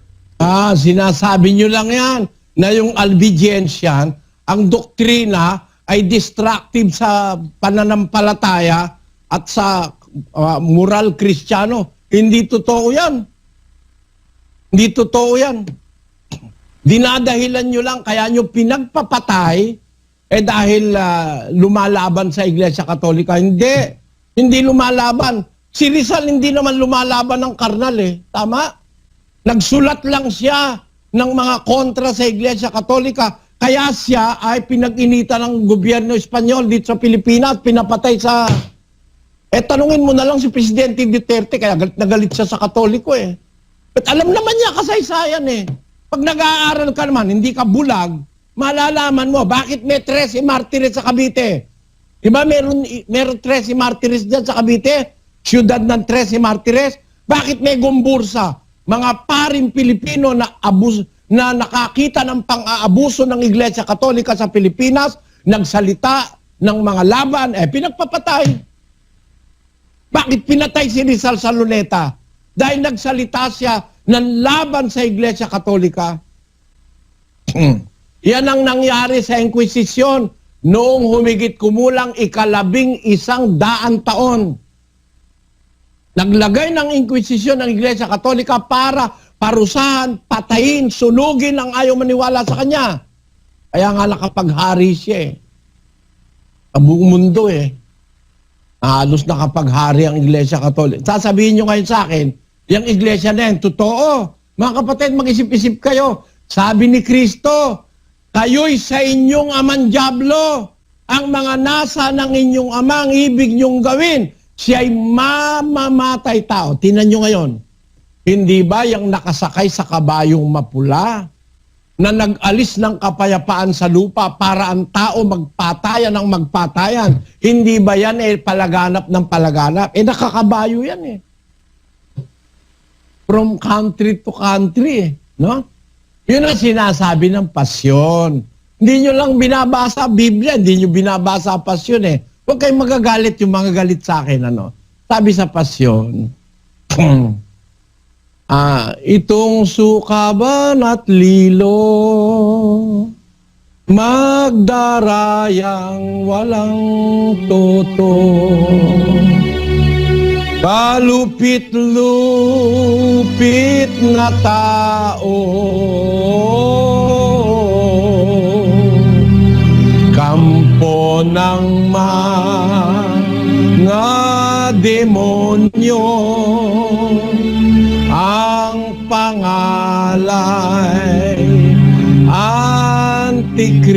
Sinasabi nyo lang yan na yung Albigensian, ang doktrina ay destructive sa pananampalataya at sa moral Kristiyano. Hindi totoo yan. Hindi totoo yan. Dinadahilan nyo lang, kaya nyo pinagpapatay dahil lumalaban sa Iglesia Katolika. Hindi. Hindi lumalaban. Si Rizal hindi naman lumalaban ng karnal eh. Tama? Nagsulat lang siya ng mga kontra sa Iglesia Katolika. Kaya siya ay pinag-inita ng gobyerno Espanyol dito sa Pilipinas, pinapatay sa... tanungin mo na lang si Presidente Duterte, kaya galit na galit siya sa Katoliko eh. But alam naman niya kasaysayan eh. Pag nag-aaral ka naman, hindi ka bulag, malalaman mo, bakit may 13 martires sa Cavite? Diba meron 13 martires dyan sa Cavite? Siyudad ng 13 martires? Bakit may gumbursa? Mga paring Pilipino na nakakita ng pang-aabuso ng Iglesia Katolika sa Pilipinas, nagsalita ng mga laban, pinagpapatay. Bakit pinatay si Rizal sa Luneta? Dahil nagsalita siya ng laban sa Iglesia Katolika. Yan ang nangyari sa Inquisition noong humigit kumulang 1,100 taon. Naglagay ng Inquisition ng Iglesia Katolika para parusahan, patayin, sunugin ang ayaw maniwala sa kanya. Kaya nga nakapaghari siya eh. Sa buong mundo eh. Halos nakapaghari ang Iglesia Katolika. Sasabihin nyo ngayon sa akin, yung Iglesia na yan, totoo. Mga kapatid, mag-isip-isip kayo. Sabi ni Kristo, kayo'y sa inyong amang dyablo. Ang mga nasa ng inyong amang ibig nyong gawin, siya'y mamamatay tao. Tingnan nyo ngayon. Hindi ba yung nakasakay sa kabayong mapula na nag-alis ng kapayapaan sa lupa para ang tao magpatayan ng magpatayan? Hindi ba yan palaganap ng palaganap? Nakakabayo yan eh. From country to country, no? Yun ang sinasabi ng pasyon. Hindi nyo lang binabasa Biblia, hindi nyo binabasa pasyon eh. Huwag kayong magagalit yung mga galit sa akin, ano? Sabi sa pasyon, itong sukaban at lilo, magdarayang walang toto, kalupit-lupit na tao, kampo ng mga demonyo, ang pangalay Antikristo.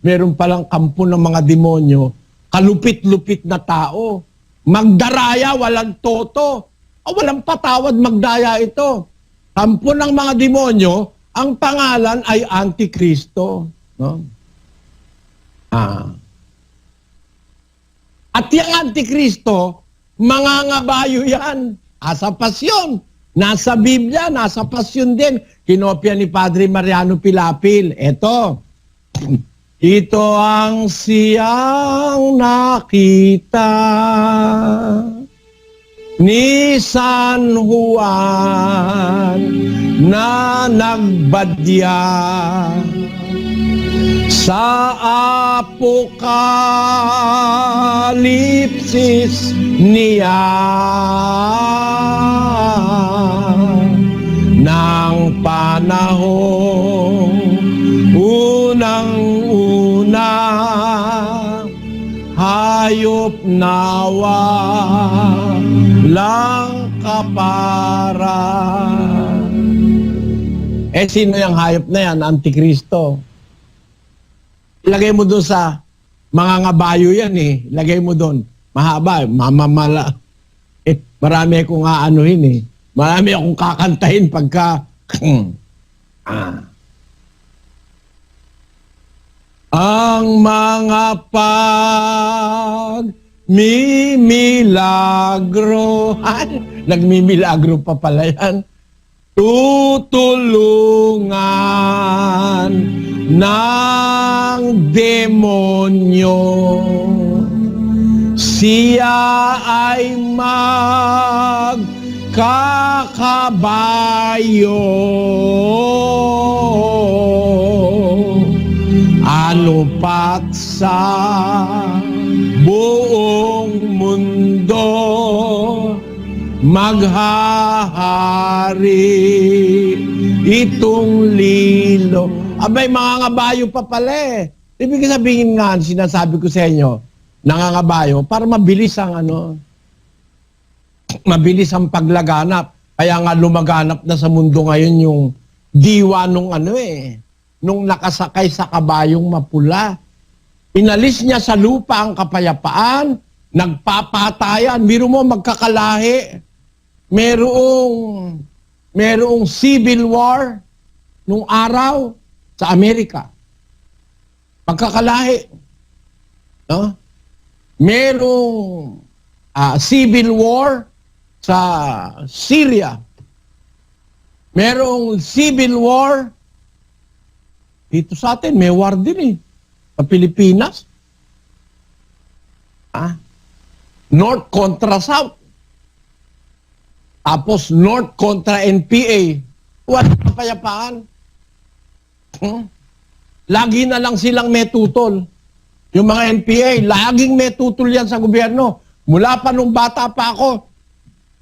Meron palang kampo ng mga demonyo, kalupit-lupit na tao, magdaraya, walang toto, walang patawad, magdaya ito. Kampo ng mga demonyo, ang pangalan ay Antikristo. No? At yung Antikristo, mangangabayo yan. Sa pasyon. Nasa Biblia, nasa pasyon din. Kinopya ni Padre Mariano Pilapil. Ito. Ito ang siyang nakita ni San Juan na nagbadya sa apokalipsis niya ng panahong unang-una, hayop nawa lang kapara. Sino yung hayop na yan? Antikristo. Ilagay mo doon sa mga ngabayo yan eh. Ilagay mo doon. Mahaba, mamamala. Marami akong aanuhin eh. Marami akong kakantahin pagka... Ang mga pagmimilagro. Nagmimilagro pa pala yan. Tutulungan ng demonyo. Siya ay magkakabayo. Anupat sa buong mundo maghahari itong lilo. Abay, mga ngabayo pa pala eh. Ibig sabihin nga, sinasabi ko sa inyo, nangangabayo para mabilis ang mabilis ang paglaganap. Kaya nga lumaganap na sa mundo ngayon yung diwa nung nung nakasakay sa kabayong mapula. Inalis niya sa lupa ang kapayapaan, nagpapatayan. Biro mo magkakalahi. Merong civil war nung araw sa Amerika. Magkakalahi. No? Merong civil war sa Syria. Merong civil war dito sa atin, may war din eh. Sa Pilipinas. North kontra South. Tapos North kontra NPA. Walang kapayapaan. Lagi na lang silang may tutol. Yung mga NPA, laging may tutol yan sa gobyerno. Mula pa nung bata pa ako,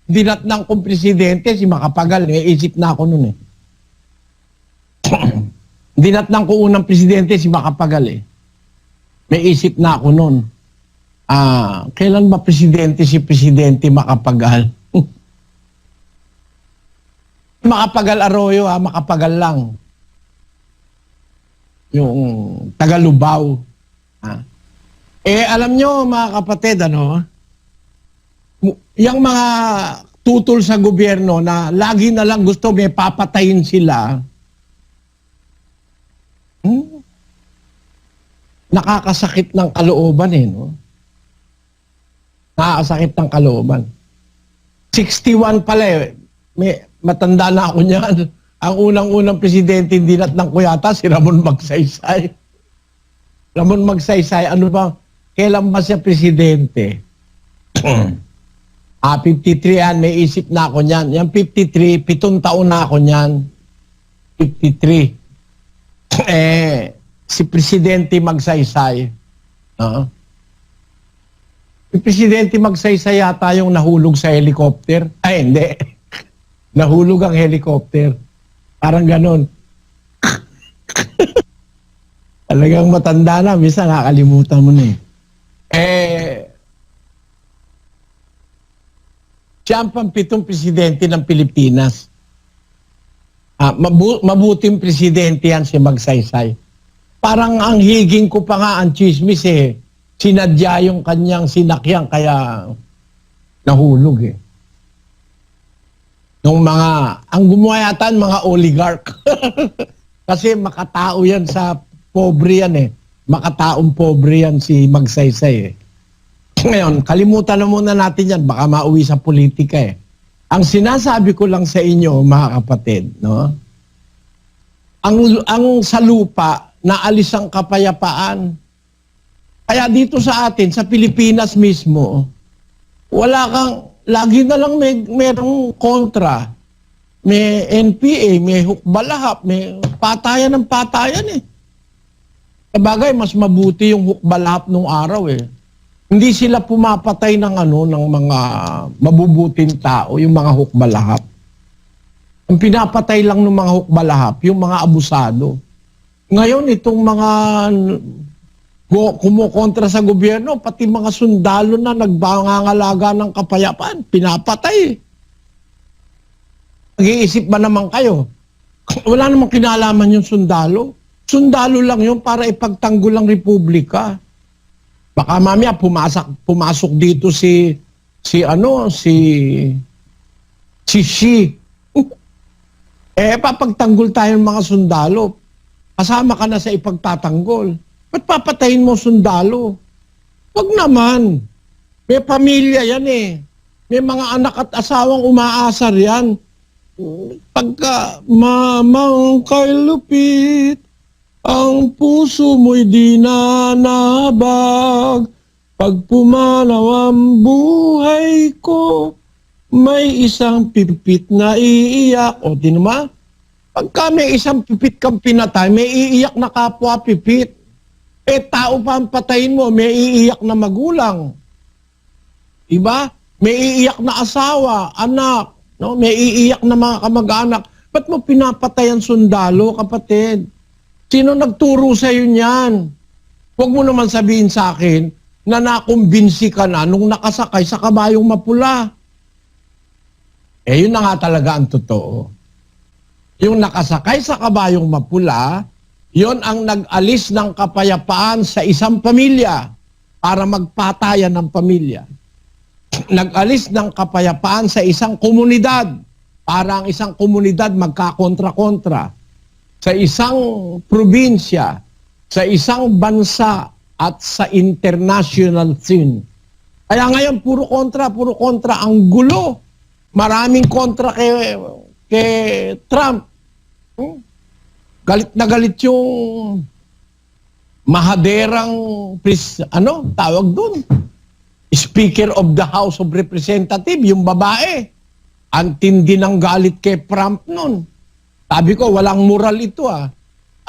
dinatnang kong presidente, si Macapagal, isip na ako nun eh. Dinatnang ko unang presidente, si Macapagal eh. May isip na ako nun. Kailan ba presidente si Presidente Macapagal? Macapagal Arroyo, Macapagal lang. Yung Tagalubao. Alam nyo mga kapatid, yung mga tutol sa gobyerno na lagi na lang gusto may papatayin sila, nakakasakit ng kalooban no? Nakakasakit ng kalooban. 61 pala eh. Matanda na ako niyan. Ang unang-unang presidente dinatnang ko yata si Ramon Magsaysay. Ramon Magsaysay, ano ba? Kailan ba siya presidente? 53 yan, may isip na ako niyan. Yan 53, 7 taon na ako niyan. 53. Si Presidente Magsaysay. Si Presidente Magsaysay yata yung nahulog sa helicopter. Ay, hindi. Nahulog ang helicopter. Parang ganon. Talagang matanda na. Minsan nakakalimutan mo na siya ang pampitong presidente ng Pilipinas. Mabuting presidente yan si Magsaysay. Parang ang higing ko pa nga ang chismis sinadya yung kanyang sinakyan kaya nahulog ang gumawa yata mga oligarch. Kasi makatao yan sa pobre yan Makataong pobre yan si Magsaysay Ngayon, kalimutan na muna natin yan. Baka mauwi sa politika Ang sinasabi ko lang sa inyo, mga kapatid, no? Ang sa lupa, naalis ang kapayapaan. Kaya dito sa atin, sa Pilipinas mismo, wala kang, lagi na lang merong kontra. May NPA, may hukbalahap, may patayan ng patayan eh. Sabagay, mas mabuti yung hukbalahap nung araw eh. Hindi sila pumapatay ng ng mga mabubuting tao, yung mga hukbalahap. Ang pinapatay lang ng mga hukbalahap, yung mga abusado. Ngayon, itong mga kumukontra sa gobyerno, pati mga sundalo na nagbangangalaga ng kapayapaan, pinapatay. Nag-iisip ba naman kayo? Wala namang kinalaman yung sundalo. Sundalo lang yun para ipagtanggol ang republika. Baka mamaya pumasok dito si Xi. Papagtanggol tayo ng mga sundalo. Kasama ka na sa ipagtatanggol. Ba't papatayin mo sundalo? Wag naman. May pamilya yan eh. May mga anak at asawang umaasar yan. Pagka mamang kay lupit, ang puso mo'y di nanabag. Pag pumanaw ang buhay ko, may isang pipit na iiyak. O, tinuma? Pagka may isang pipit kang pinatay, may iiyak na kapwa pipit. Tao pa ang patayin mo, may iiyak na magulang. Diba? May iiyak na asawa, anak, no? May iiyak na mga kamag-anak. Ba't mo pinapatay ang sundalo, kapatid? Sino nagturo sa iyo niyan? Huwag mo naman sabihin sa akin na nakumbinsi ka na nung nakasakay sa kabayong mapula. Yun na nga talaga ang totoo. Yung nakasakay sa kabayong mapula, yon ang nag-alis ng kapayapaan sa isang pamilya para magpatayan ng pamilya. Nag-alis ng kapayapaan sa isang komunidad para ang isang komunidad magkakontra-kontra. Sa isang probinsya, sa isang bansa at sa international scene. Kaya ngayon, puro kontra ang gulo. Maraming kontra kay Trump. Galit na galit yung mahaderang tawag dun? Speaker of the House of Representatives, yung babae. Ang tindi ng galit kay Trump nun. Sabi ko, walang moral ito ah.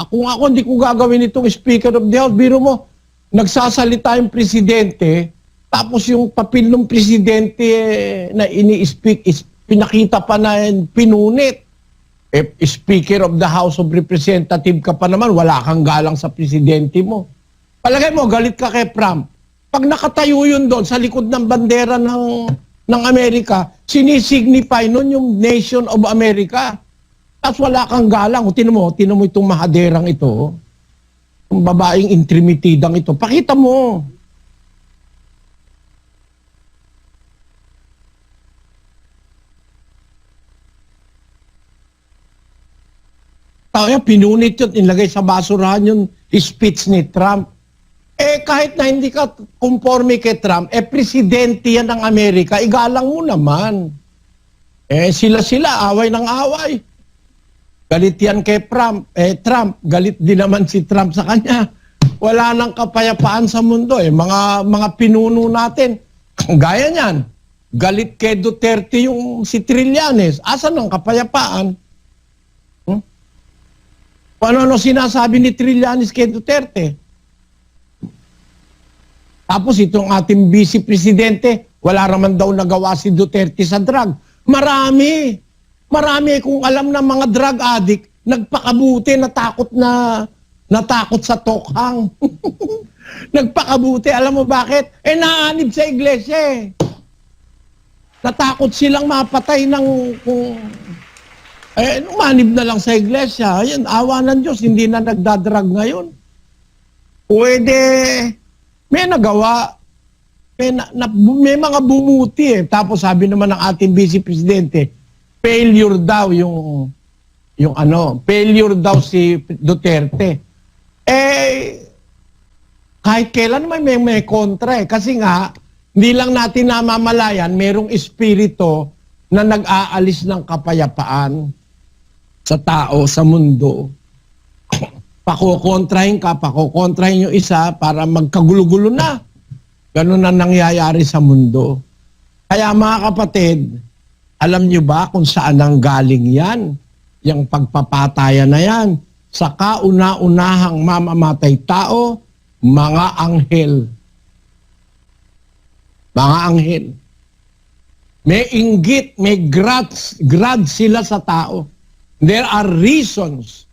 Ako hindi ko gagawin itong Speaker of the House. Biro mo, nagsasalita yung presidente, tapos yung papel ng presidente na ini-speak, pinakita pa na pinunit. Speaker of the House of Representatives ka pa naman, wala kang galang sa presidente mo. Palagay mo, galit ka kay Trump. Pag nakatayo yun doon sa likod ng bandera ng Amerika, sinisignify nun yung Nation of America. Tapos wala kang galang. Tinan mo itong mahaderang ito. Yung babaeng intrimitidang ito. Pakita mo. Pinunit yun, inlagay sa basurahan yung speech ni Trump. Kahit na hindi ka conforme kay Trump, presidente yan ng Amerika, igalang mo naman. Sila, away ng away. Galit yan kay Trump. Trump, galit din naman si Trump sa kanya. Wala nang kapayapaan sa mundo. Mga pinuno natin, gaya niyan. Galit kay Duterte yung si Trillanes. Asan ang kapayapaan? Ano sinasabi ni Trillanes kay Duterte? Tapos itong ating vice presidente, wala naman daw nagawa si Duterte sa drug. Marami kung alam ng mga drug addict, nagpakabuti, natakot sa tokhang. Nagpakabuti, alam mo bakit? Naanib sa iglesia eh. Natakot silang mapatay ng umanib na lang sa iglesia. Ayan, awa ng Diyos, hindi na nagdadrag ngayon. Pwede, may nagawa. May mga bumuti eh. Tapos sabi naman ng ating vice presidente, failure daw failure daw si Duterte. Kahit kailan may kontra eh. Kasi nga, hindi lang natin namamalayan, merong espiritu na nag-aalis ng kapayapaan sa tao, sa mundo. pakokontrahin ka, pakokontrahin yung isa para magkagulo-gulo na. Ganun na nangyayari sa mundo. Kaya mga kapatid, alam nyo ba kung saan ang galing yan? Yung pagpapatayan na yan. Sa kauna-unahang mamamatay tao, mga anghel. Mga anghel. May inggit, may grudge sila sa tao. There are reasons.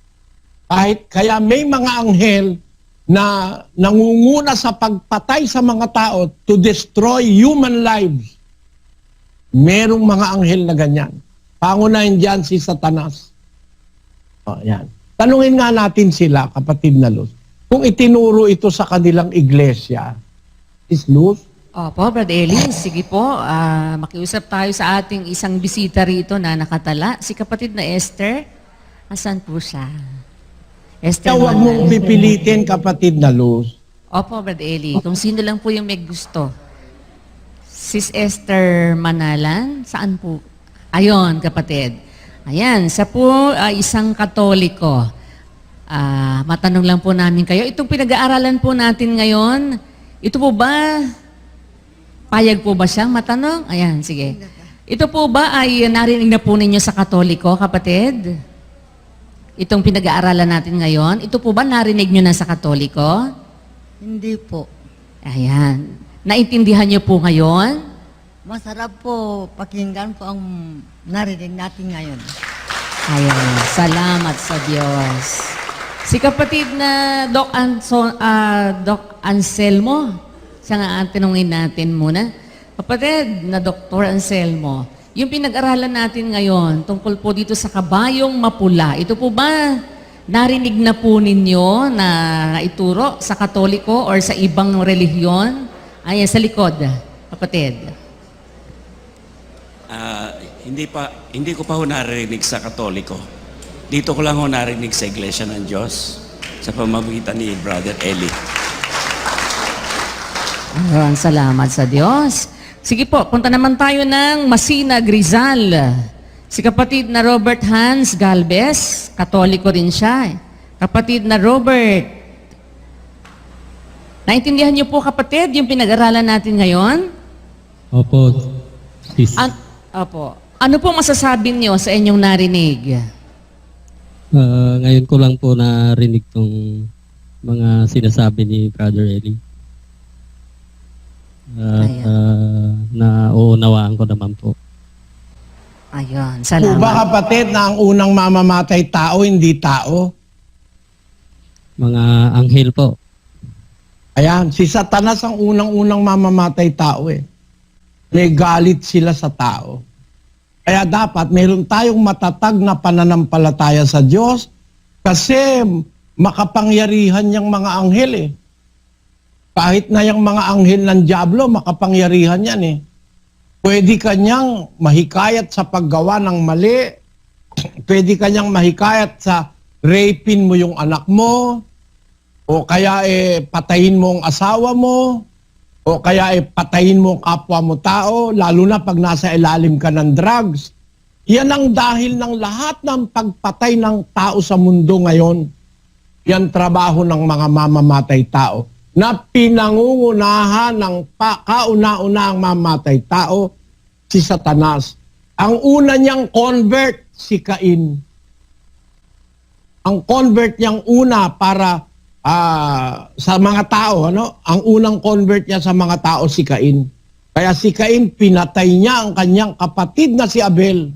Kaya may mga anghel na nangunguna sa pagpatay sa mga tao to destroy human lives. Merong mga anghel na ganyan. Pangunahin dyan si Satanas. O, yan. Tanungin nga natin sila, kapatid na Luz, kung itinuro ito sa kanilang iglesia, is Luz? Opo, Brad Eli, sige po, makiusap tayo sa ating isang bisita rito na nakatala, si kapatid na Esther. Asan po siya? Esther Kaya huwag mong Manal. pipilitin, kapatid na Luz. Opo, Brad Eli, kung sino lang po yung may gusto. Sis Esther Manalan, saan po? Ayon, kapatid. Ayan, sa po isang Katoliko. Matanong lang po namin kayo, itong pinag-aaralan po natin ngayon, ito po ba, payag po ba siyang matanong? Ayan, sige. Ito po ba ay narinig na po ninyo sa Katoliko, kapatid? Itong pinag-aaralan natin ngayon, ito po ba narinig nyo na sa Katoliko? Hindi po. Ayan. Naintindihan nyo po ngayon? Masarap po pakinggan po ang narinig natin ngayon. Ayan. Salamat sa Diyos. Si kapatid na Doc Anselmo, siya nga ang tinungin natin muna. Kapatid na Dr. Anselmo, yung pinag-aralan natin ngayon tungkol po dito sa kabayong mapula, ito po ba narinig na po ninyo na ituro sa Katoliko or sa ibang relihiyon? Ayan, sa likod, kapatid. Hindi ko pa ho narinig sa Katoliko. Dito ko lang ho narinig sa Iglesia ng Diyos sa pamamagitan ni Brother Eli. Maraming salamat sa Diyos. Sige po, punta naman tayo ng Masinag, Rizal. Si kapatid na Robert Hans Galvez, Katoliko rin siya. Kapatid na Robert, naintindihan niyo po kapatid yung pinag-aralan natin ngayon? Opo, sis. Opo. Ano po masasabi niyo sa inyong narinig? Ngayon ko lang po narinig tong mga sinasabi ni Brother Eli. Nauunawaan ko naman po. Ayun, Kung ba salamat. kapatid na ang unang mamamatay tao, hindi tao? Mga anghel po. Ayan, si Satanas ang unang-unang mamamatay tao eh. May galit sila sa tao. Kaya dapat meron tayong matatag na pananampalataya sa Diyos kasi makapangyarihan yung mga anghel eh. Kahit na yung mga anghel ng Diablo, makapangyarihan yan eh. Pwede kanyang mahikayat sa paggawa ng mali. Pwede kanyang mahikayat sa rapin mo yung anak mo. O kaya patayin mo ang asawa mo. O kaya patayin mo ang kapwa mo tao. Lalo na pag nasa ilalim ka ng drugs. Yan ang dahil ng lahat ng pagpatay ng tao sa mundo ngayon. Yan trabaho ng mga mamamatay tao na pinangungunahan ng kauna-unahang mamamatay tao, si Satanas. Ang una niyang convert, si Cain. Ang convert niyang una para sa mga tao, ang unang convert niya sa mga tao, si Cain. Kaya si Cain, pinatay niya ang kanyang kapatid na si Abel.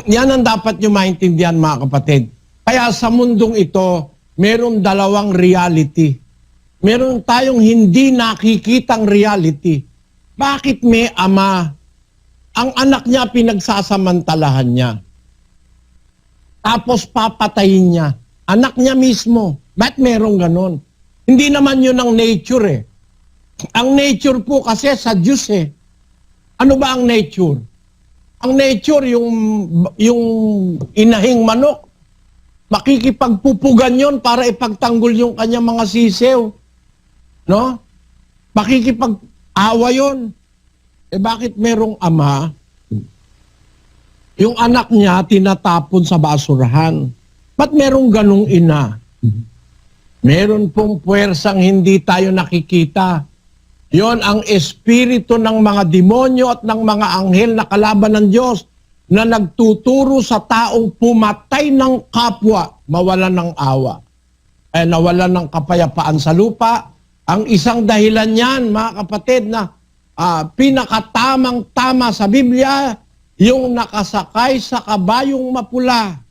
Yan ang dapat niyo maintindihan, mga kapatid. Kaya sa mundong ito, meron dalawang reality. Meron tayong hindi nakikitang reality. Bakit may ama? Ang anak niya pinagsasamantalahan niya. Tapos papatayin niya. Anak niya mismo. Ba't merong ganon? Hindi naman yun ang nature eh. Ang nature po kasi sa Diyos eh. Ano ba ang nature? Ang nature yung inahing manok. Makikipagpupugan yon para ipagtanggol yung kanyang mga sisew. No? Makikipag-awa yun. Bakit merong ama, yung anak niya tinatapon sa basurahan? Ba't merong ganong ina? Meron pong puwersang hindi tayo nakikita. Yon ang espiritu ng mga demonyo at ng mga anghel na kalaban ng Diyos na nagtuturo sa taong pumatay ng kapwa, mawalan ng awa. Nawalan ng kapayapaan sa lupa. Ang isang dahilan niyan, mga kapatid, na pinakatamang-tama sa Biblia, yung nakasakay sa kabayong mapula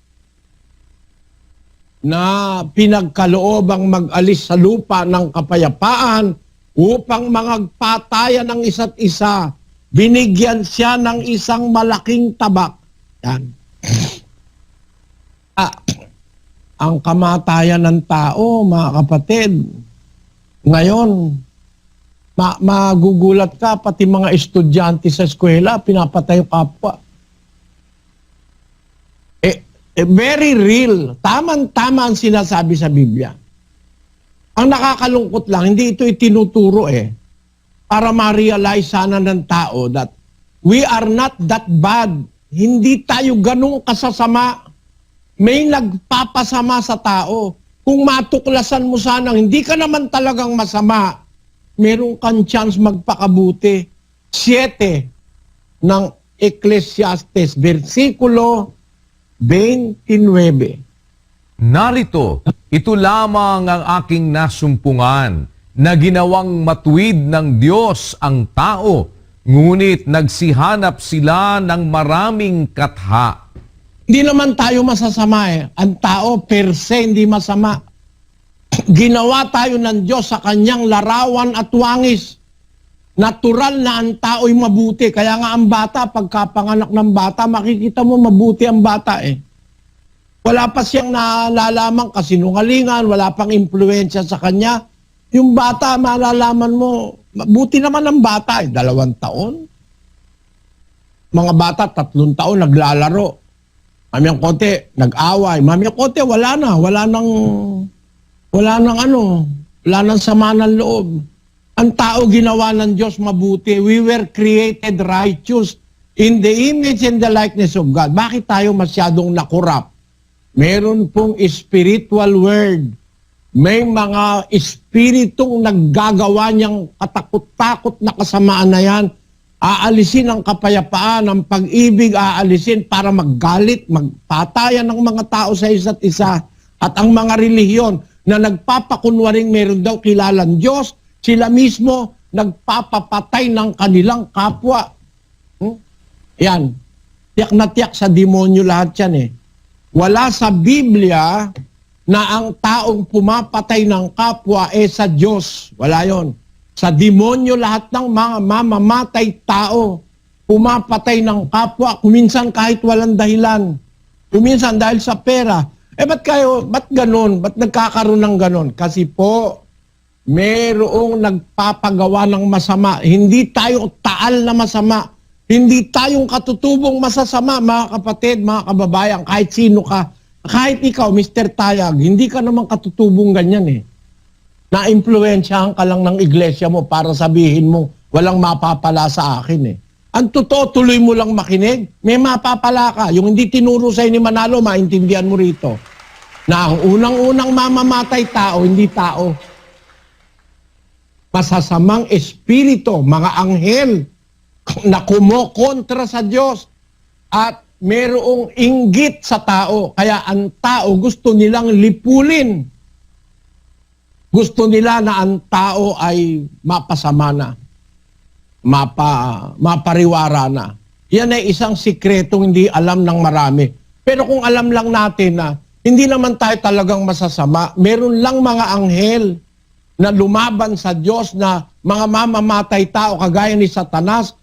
na pinagkaloob ang mag-alis sa lupa ng kapayapaan upang magpatayan ng isa't isa. Binigyan siya ng isang malaking tabak. Yan. Ang kamatayan ng tao, mga kapatid, ngayon, magugulat ka, pati mga estudyante sa eskwela, pinapatay yung kapwa. Very real. Tamang-tama ang sinasabi sa Biblia. Ang nakakalungkot lang, hindi ito itinuturo para ma-realize sana ng tao that we are not that bad. Hindi tayo ganung kasasama. May nagpapasama sa tao. Kung matuklasan mo sanang hindi ka naman talagang masama, meron kang chance magpakabuti. 7 ng Ecclesiastes, versikulo 29. Narito, ito lamang ang aking nasumpungan na ginawang matuwid ng Diyos ang tao, ngunit nagsihanap sila ng maraming katha. Hindi naman tayo masasama Ang tao per se hindi masama. Ginawa tayo ng Diyos sa kanyang larawan at wangis. Natural na ang tao'y mabuti. Kaya nga ang bata, pagkapanganak ng bata, makikita mo mabuti ang bata Wala pa siyang nalalaman kasinungalingan, wala pang impluensya sa kanya. Yung bata, malalaman mo, mabuti naman ang bata 2 taon. Mga bata, 3 taon, naglalaro. Mamiyang konti, nag-away. Mamiyang konti, wala nang sama ng loob. Ang tao ginawa ng Diyos mabuti. We were created righteous in the image and the likeness of God. Bakit tayo masyadong nakurap? Meron pong spiritual word. May mga espiritong naggagawa niyang katakot-takot na kasamaan na yan. Aalisin ang kapayapaan, ang pag-ibig, aalisin para maggalit, magpatayan ng mga tao sa isa't isa. At ang mga relihiyon na nagpapakunwaring meron daw kilalang Diyos, sila mismo nagpapapatay ng kanilang kapwa. Yan. Tiyak na tiyak sa demonyo lahat yan Wala sa Biblia na ang taong pumapatay ng kapwa sa Diyos. Wala yon. Sa demonyo lahat ng mga mamamatay tao, pumapatay ng kapwa, kuminsan kahit walang dahilan. Kuminsan dahil sa pera. Ba't ganun? Ba't nagkakaroon ng ganun? Kasi po, merong nagpapagawa ng masama. Hindi tayo taal na masama. Hindi tayong katutubong masasama, mga kapatid, mga kababayan, kahit sino ka. Kahit ikaw, Mr. Tayag, hindi ka naman katutubong ganyan Na-impluensyahan ka lang ng iglesia mo para sabihin mo, walang mapapala sa akin Ang totoo, tuloy mo lang makinig, may mapapala ka. Yung hindi tinuro sa'yo ni Manalo, maintindihan mo rito. Na ang unang-unang mamamatay tao, hindi tao. Masasamang espiritu, mga anghel, na kumokontra sa Diyos at merong inggit sa tao. Kaya ang tao gusto nilang lipulin. Gusto nila na ang tao ay mapasama na. Mapariwara na. Yan ay isang sikretong hindi alam ng marami. Pero kung alam lang natin na hindi naman tayo talagang masasama, meron lang mga anghel na lumaban sa Diyos na mga mamamatay tao kagaya ni Satanas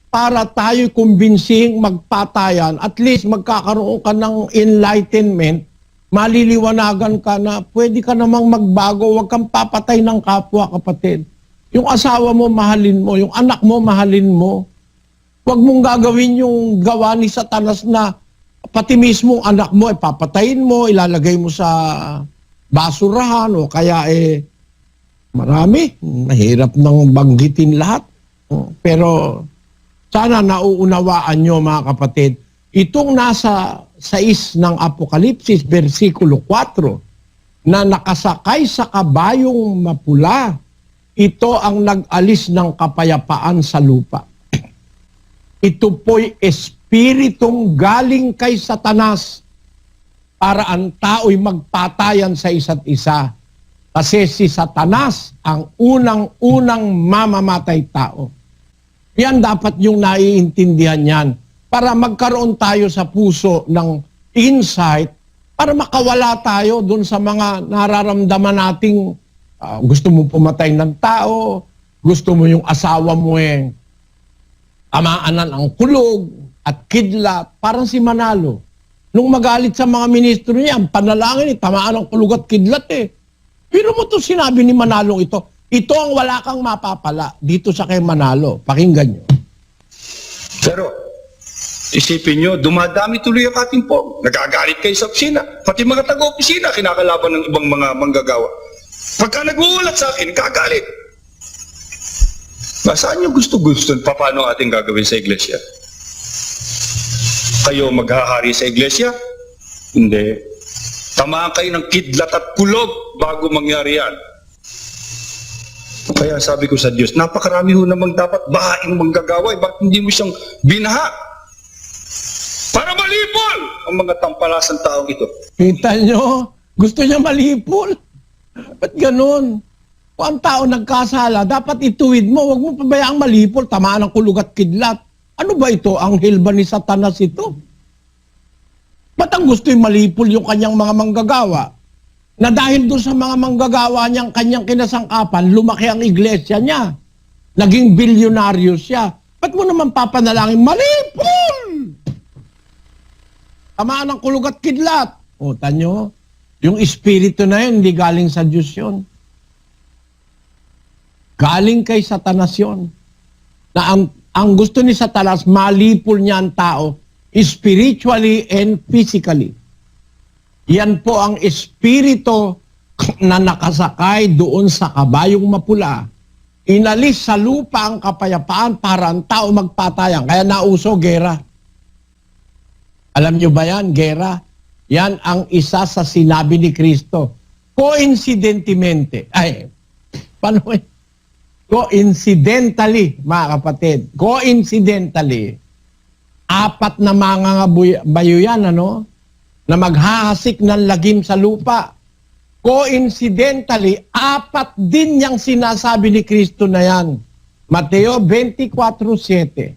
para tayo kumbinsing magpatayan. At least magkakaroon ka ng enlightenment, maliliwanagan ka na pwede ka namang magbago, huwag kang papatay ng kapwa, kapatid. Yung asawa mo, mahalin mo. Yung anak mo, mahalin mo. Huwag mong gagawin yung gawa ni Satanas na pati mismo anak mo, papatayin mo, ilalagay mo sa basurahan o kaya marami. Mahirap nang banggitin lahat. Pero sana nauunawaan nyo, mga kapatid, itong nasa 6 ng Apokalipsis, versikulo 4, na nakasakay sa kabayong mapula. Ito ang nag-alis ng kapayapaan sa lupa. Ito po'y espiritong galing kay Satanas para ang tao'y magpatayan sa isa't isa. Kasi si Satanas ang unang-unang mamamatay tao. Yan dapat yung naiintindihan yan. Para magkaroon tayo sa puso ng insight, para makawala tayo dun sa mga nararamdaman nating gusto mo pumatay ng tao, gusto mo yung asawa mo amaanan ang kulog at kidlat, parang si Manalo. Nung magalit sa mga ministro niya, ang panalangin tamaan ang kulog at kidlat Pero mo to sinabi ni Manalo ito, ito ang wala kang mapapala dito sa kay Manalo. Pakinggan nyo. Pero, isipin nyo, dumadami tuloy ang ating po. Nagagalit kayo sa opisina. Pati mga taga-opisina, kinakalaban ng ibang mga manggagawa. Pagka nag-uulat sa akin, kagalit. Saan nyo gusto-gusto? Paano ating gagawin sa iglesia? Kayo maghahari sa iglesia? Hindi. Tamaan kayo ng kidlat at kulog bago mangyari yan. Kaya sabi ko sa Diyos, napakarami ho namang dapat bahaing manggagawa. Bakit hindi mo siyang binaha? Para malipol ang mga tampalasang taong ito. Kita nyo? Gusto niya malipol. Ba't ganun? Kung ang tao nagkasala, dapat ituwid mo. Huwag mo pabayaang malipol, tamaan ng kulog at kidlat. Ano ba ito? Anghel ba ni Satanas ito? Ba't ang gusto yung malipol yung kanyang mga manggagawa? Na dahil doon sa mga manggagawa niyang kanyang kinasangkapan, lumaki ang iglesia niya. Naging bilyonaryo siya. Ba't mo naman papanalangin, malipol! Tamaan ng kulog at kidlat. O, tanyo, yung espiritu na yun, hindi galing sa Diyos yun. Galing kay Satanas yun. Na ang gusto ni Satanas, malipol niya ang tao, spiritually and physically. Yan po ang espiritu na nakasakay doon sa kabayong mapula. Inalis sa lupa ang kapayapaan para ang tao magpatayan. Kaya nauso, gera. Alam nyo ba yan, gera? Yan ang isa sa sinabi ni Kristo. Coincidentemente. Paano coincidentally, mga kapatid. Coincidentally. 4 na mga bayo yan, na maghahasik ng lagim sa lupa. Coincidentally, 4 din yung sinasabi ni Kristo na yan. Mateo 24:7.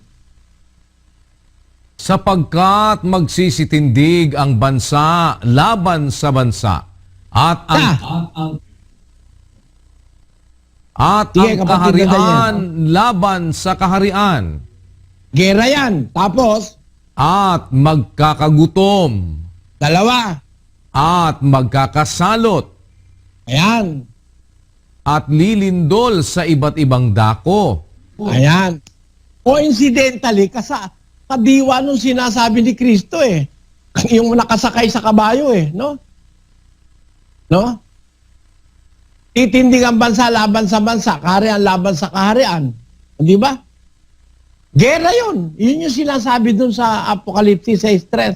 Sapagkat magsisitindig ang bansa laban sa bansa at Sige, ang kapatid, kaharian laban sa kaharian Gera yan. Tapos, at magkakagutom 2. at magkakasalot Ayan. at lilindol sa iba't ibang dako. Ayan. Coincidentally, kadiwa nung sinasabi ni Kristo yung nakasakay sa kabayo no? No? Titindig ang bansa laban sa bansa, kaharian laban sa kaharian. Di ba? Gera yun. Yun yung sinasabi dun sa Apokalipsis 6:3.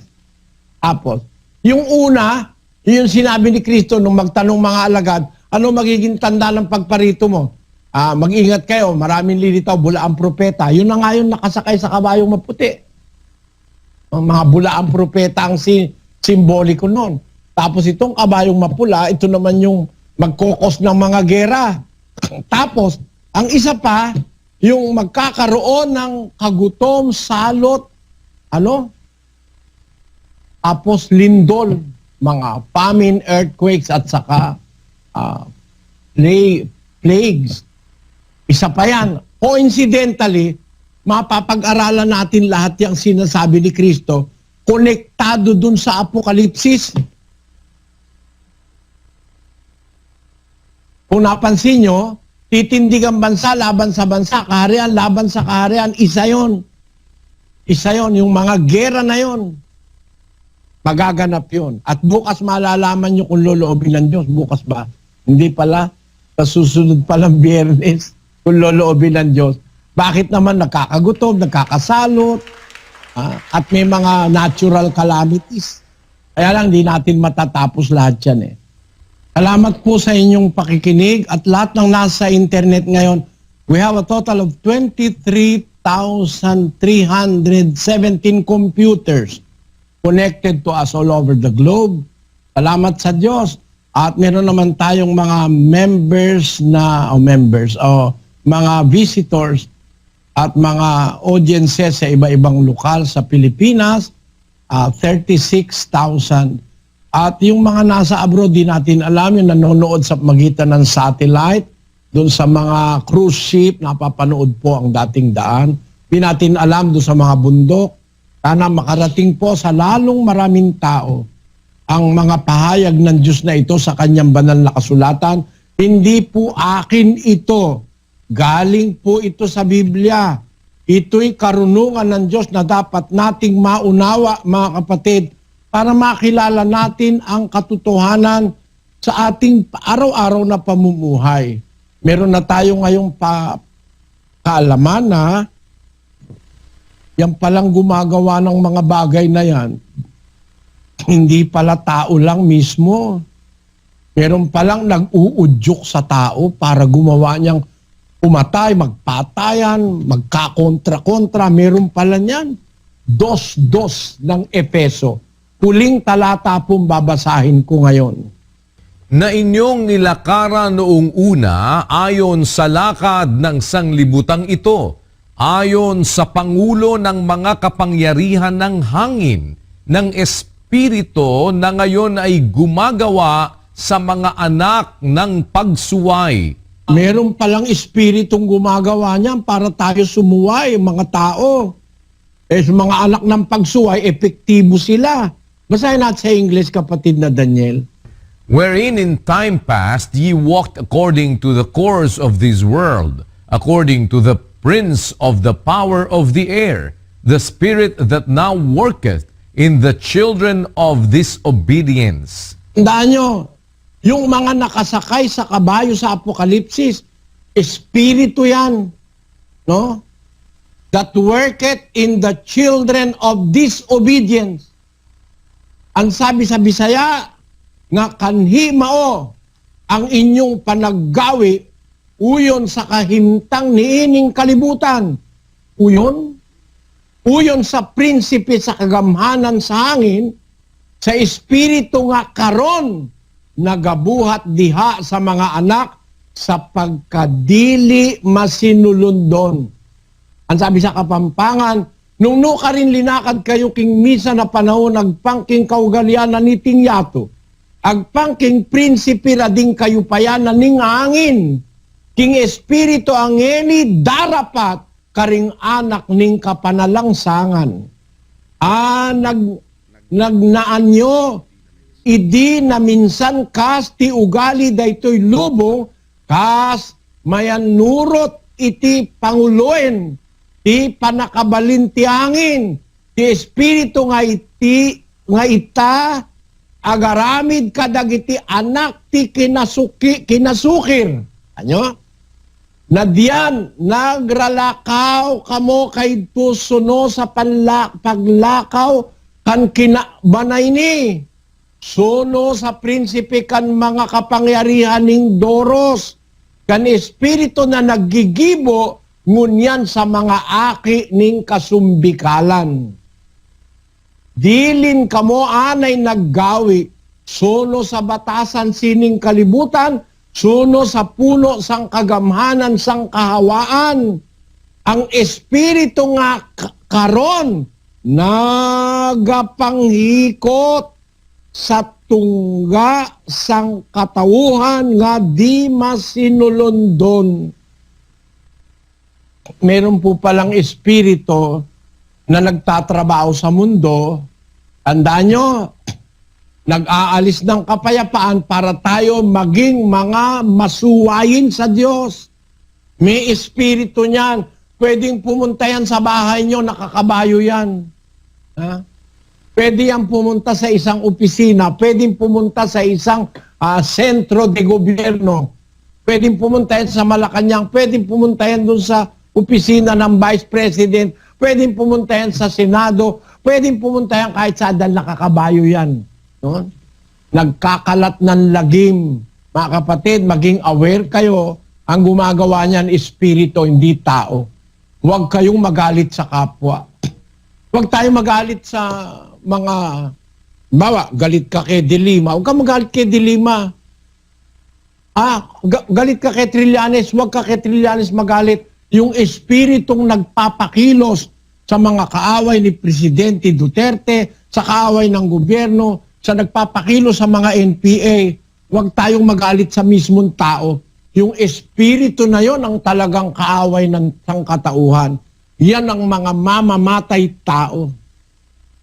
Tapos, yung una, yun yung sinabi ni Kristo nung magtanong mga alagad, ano magiging tanda ng pagparito mo? Mag-ingat kayo, maraming lilitaw, bulaang propeta. Yun na nga yung nakasakay sa kabayong maputi. Ang mga bulaang propeta ang simboliko nun. Tapos itong kabayong mapula, ito naman yung magkokos ng mga gera. Tapos, ang isa pa, yung magkakaroon ng kagutom, salot, tapos lindol, mga famine, earthquakes, at saka plagues. Isa pa yan. Coincidentally, mapapag-aralan natin lahat yung sinasabi ni Kristo, konektado dun sa Apokalipsis. Kung napansin nyo, titindig ang bansa laban sa bansa, kaharian laban sa kaharian, isa yon. Isa yon, yung mga gera na yon. Magaganap yon. At bukas malalaman nyo kung loloobin ng Diyos. Bukas ba? Hindi pala. Sa susunod palang Biyernes, kung loloobin ng Diyos. Bakit naman nagkakagutom, nagkakasalot, at may mga natural calamities. Kaya lang, di natin matatapos lahat yan Salamat po sa inyong pakikinig at lahat ng nasa internet ngayon. We have a total of 23,317 computers connected to us all over the globe. Salamat sa Diyos. At meron naman tayong mga mga visitors at mga audiences sa iba-ibang lokal sa Pilipinas, 36,000. At yung mga nasa abroad, di natin alam, yung nanonood sa magitan ng satellite, doon sa mga cruise ship, napapanood po ang dating daan. Di natin alam doon sa mga bundok. Sana makarating po sa lalong maraming tao ang mga pahayag ng Diyos na ito sa kanyang banal na kasulatan. Hindi po akin ito. Galing po ito sa Biblia. Ito'y karunungan ng Diyos na dapat nating maunawa, mga kapatid, para makilala natin ang katotohanan sa ating araw-araw na pamumuhay. Meron na tayo ngayong kaalaman na yan palang gumagawa ng mga bagay na yan, hindi pala tao lang mismo. Meron palang nag-uudyok sa tao para gumawa niyang pumatay, magpatayan, magkakontra-kontra. Meron pala niyan. 2:2 ng Efeso. Huling talata pong babasahin ko ngayon. Na inyong nilakaran noong una ayon sa lakad ng sanglibutang ito, ayon sa pangulo ng mga kapangyarihan ng hangin, ng espiritu na ngayon ay gumagawa sa mga anak ng pagsuway. Meron palang espiritong gumagawa niyan para tayo sumuway, mga tao. Sa mga anak ng pagsuway, epektibo sila. Basahin natin sa English, kapatid na Daniel. Wherein in time past ye walked according to the course of this world, according to the prince of the power of the air, the spirit that now worketh in the children of disobedience. Tandaan nyo, yung mga nakasakay sa kabayo sa Apokalipsis, espiritu yan, no? That worketh in the children of disobedience. Ang sabi sa Bisaya, nga kanhi mao ang inyong panaggawi uyon sa kahimtang niining kalibutan. Uyon sa prinsipe sa kagamhanan sa hangin, sa espiritu nga karon nagabuhat diha sa mga anak sa pagkadili masinulundon. Ang sabi sa Kapampangan, nung ka rin linakad kayo king misa na panahon nagpangking kaugalian na niting yato, agpangking prinsipi rading kayo payanan ning hangin, king espiritu angeli darapat karing anak ning kapanalangsangan. Nagnaan nyo, idi na minsan kas ti ugali daytoy lubong, kas mayan nurot iti panguloen, ti panakabalin ti hangin, ti espiritu nga ita, agaramid kadagiti anak ti kinasukir. Ano? Na diyan, nagralakaw kamo kay tusuno sa paglakaw kan kinabanay ni. Suno sa prinsipe kan mga kapangyarihan ning doros, kan espiritu na naggigibo ngunyan sa mga aki ning kasumbikalan. Dilin kamo anay naggawi, suno sa batasan sining kalibutan, suno sa puno sang kagamhanan sang kahawaan. Ang espiritu nga karon nagapanghikot sa tungga sang katawuhan nga di masinulundon. Meron po palang espiritu na nagtatrabaho sa mundo. Tandaan nyo, nag-aalis ng kapayapaan para tayo maging mga masuwayin sa Diyos. May espiritu niyan. Pwedeng pumunta yan sa bahay nyo, nakakabayo yan. Ha? Pwede yan pumunta sa isang opisina, pwedeng pumunta sa isang sentro de gobyerno, pwedeng pumunta yan sa Malacanang, pwedeng pumunta yan doon sa opisina ng Vice President, pwedeng pumunta yan sa Senado, pwedeng pumunta yan kahit saan dahil nakakabayo yan. No? nagkakalat ng lagim. Mga kapatid, maging aware kayo, ang gumagawa niyan espiritu, hindi tao. Huwag kayong magalit sa kapwa. Huwag tayong magalit sa mga, bawa, galit ka kay Dilima. Huwag ka magalit kay Dilima. Galit ka kay Trillanes, huwag ka kay Trillanes magalit. Yung espiritong nagpapakilos sa mga kaaway ni Presidente Duterte, sa kaaway ng gobyerno, sa nagpapakilos sa mga NPA, huwag tayong magalit sa mismong tao. Yung espiritu na yon ang talagang kaaway ng sangkatauhan. Yan ang mga mamamatay tao.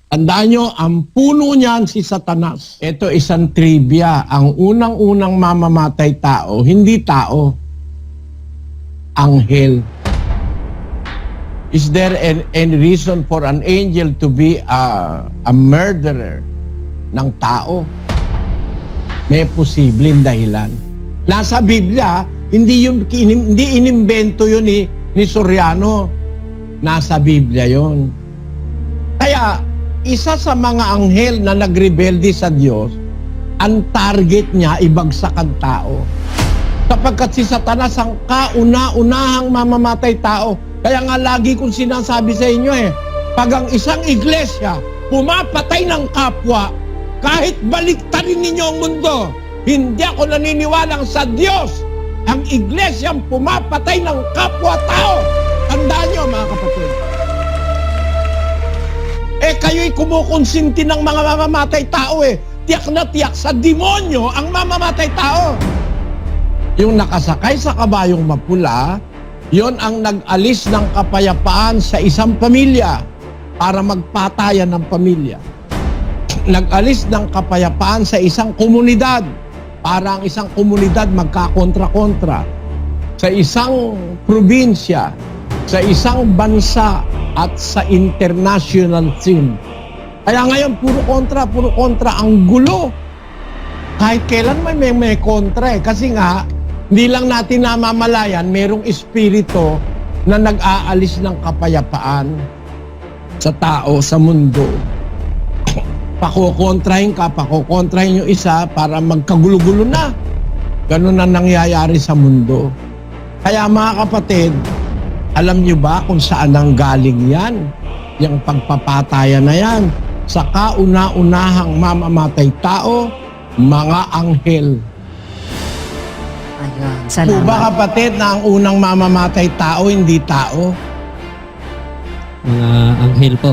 Tandaan nyo, ang puno niyan si Satanas. Ito isang trivia. Ang unang-unang mamamatay tao, hindi tao, anghel. Is there any reason for an angel to be a murderer ng tao? May posibleng dahilan. Nasa Biblia, hindi inimbento yun ni Soriano. Nasa Biblia yun. Kaya, isa sa mga anghel na nagrebelde sa Diyos, ang target niya, ibagsak ang tao. Sapagkat si Satanas ang kauna-unahang mamamatay tao. Kaya nga lagi kong sinasabi sa inyo pag ang isang iglesia pumapatay ng kapwa, kahit baliktarin ninyo ang mundo, hindi ako naniniwalang sa Diyos ang iglesyang pumapatay ng kapwa-tao. Tandaan nyo, mga kapatid. Kayo'y kumukonsinti ng mga mamamatay tao Tiyak na tiyak sa demonyo ang mamamatay tao. Yung nakasakay sa kabayong mapula, yon ang nag-alis ng kapayapaan sa isang pamilya para magpatayan ng pamilya. Nag-alis ng kapayapaan sa isang komunidad para ang isang komunidad magkakontra-kontra. Sa isang probinsya, sa isang bansa at sa international scene. Kaya ngayon, puro kontra ang gulo. Kahit kailan may kontra Kasi nga, hindi lang natin namamalayan, merong espiritu na nag-aalis ng kapayapaan sa tao, sa mundo. Pakukontrahin yung isa para magkagulo-gulo na. Ganun na nangyayari sa mundo. Kaya mga kapatid, alam niyo ba kung saan ang galing yan? Yung pagpapatayan na yan. Sa kauna-unahang mamamatay tao, mga anghel. Ayun, Po salamat. ba kapatid na ang unang mamamatay tao, hindi tao? Mga anghel po.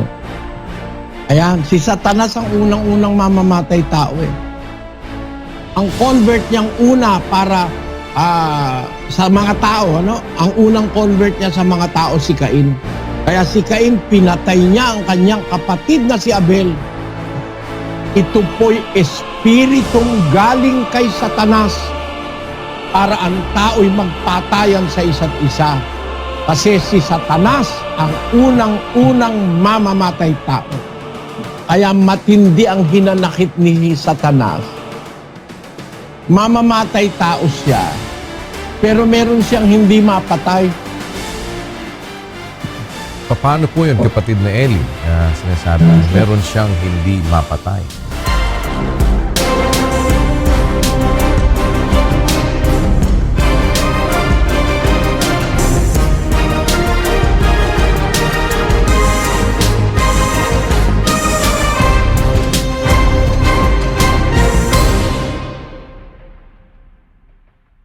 Ayan, si Satanas ang unang-unang mamamatay tao Ang convert niyang una para sa mga tao, ang unang convert niya sa mga tao si Cain. Kaya si Cain, pinatay niya ang kanyang kapatid na si Abel. Ito po'y espiritong galing kay Satanas para ang tao'y magpatayan sa isa't isa. Kasi si Satanas ang unang-unang mamamatay tao. Kaya matindi ang hinanakit ni Satanas. Mamamatay tao siya, pero meron siyang hindi mapatay. Paano po yun, kapatid na Eli? Sinasabi, meron siyang hindi mapatay.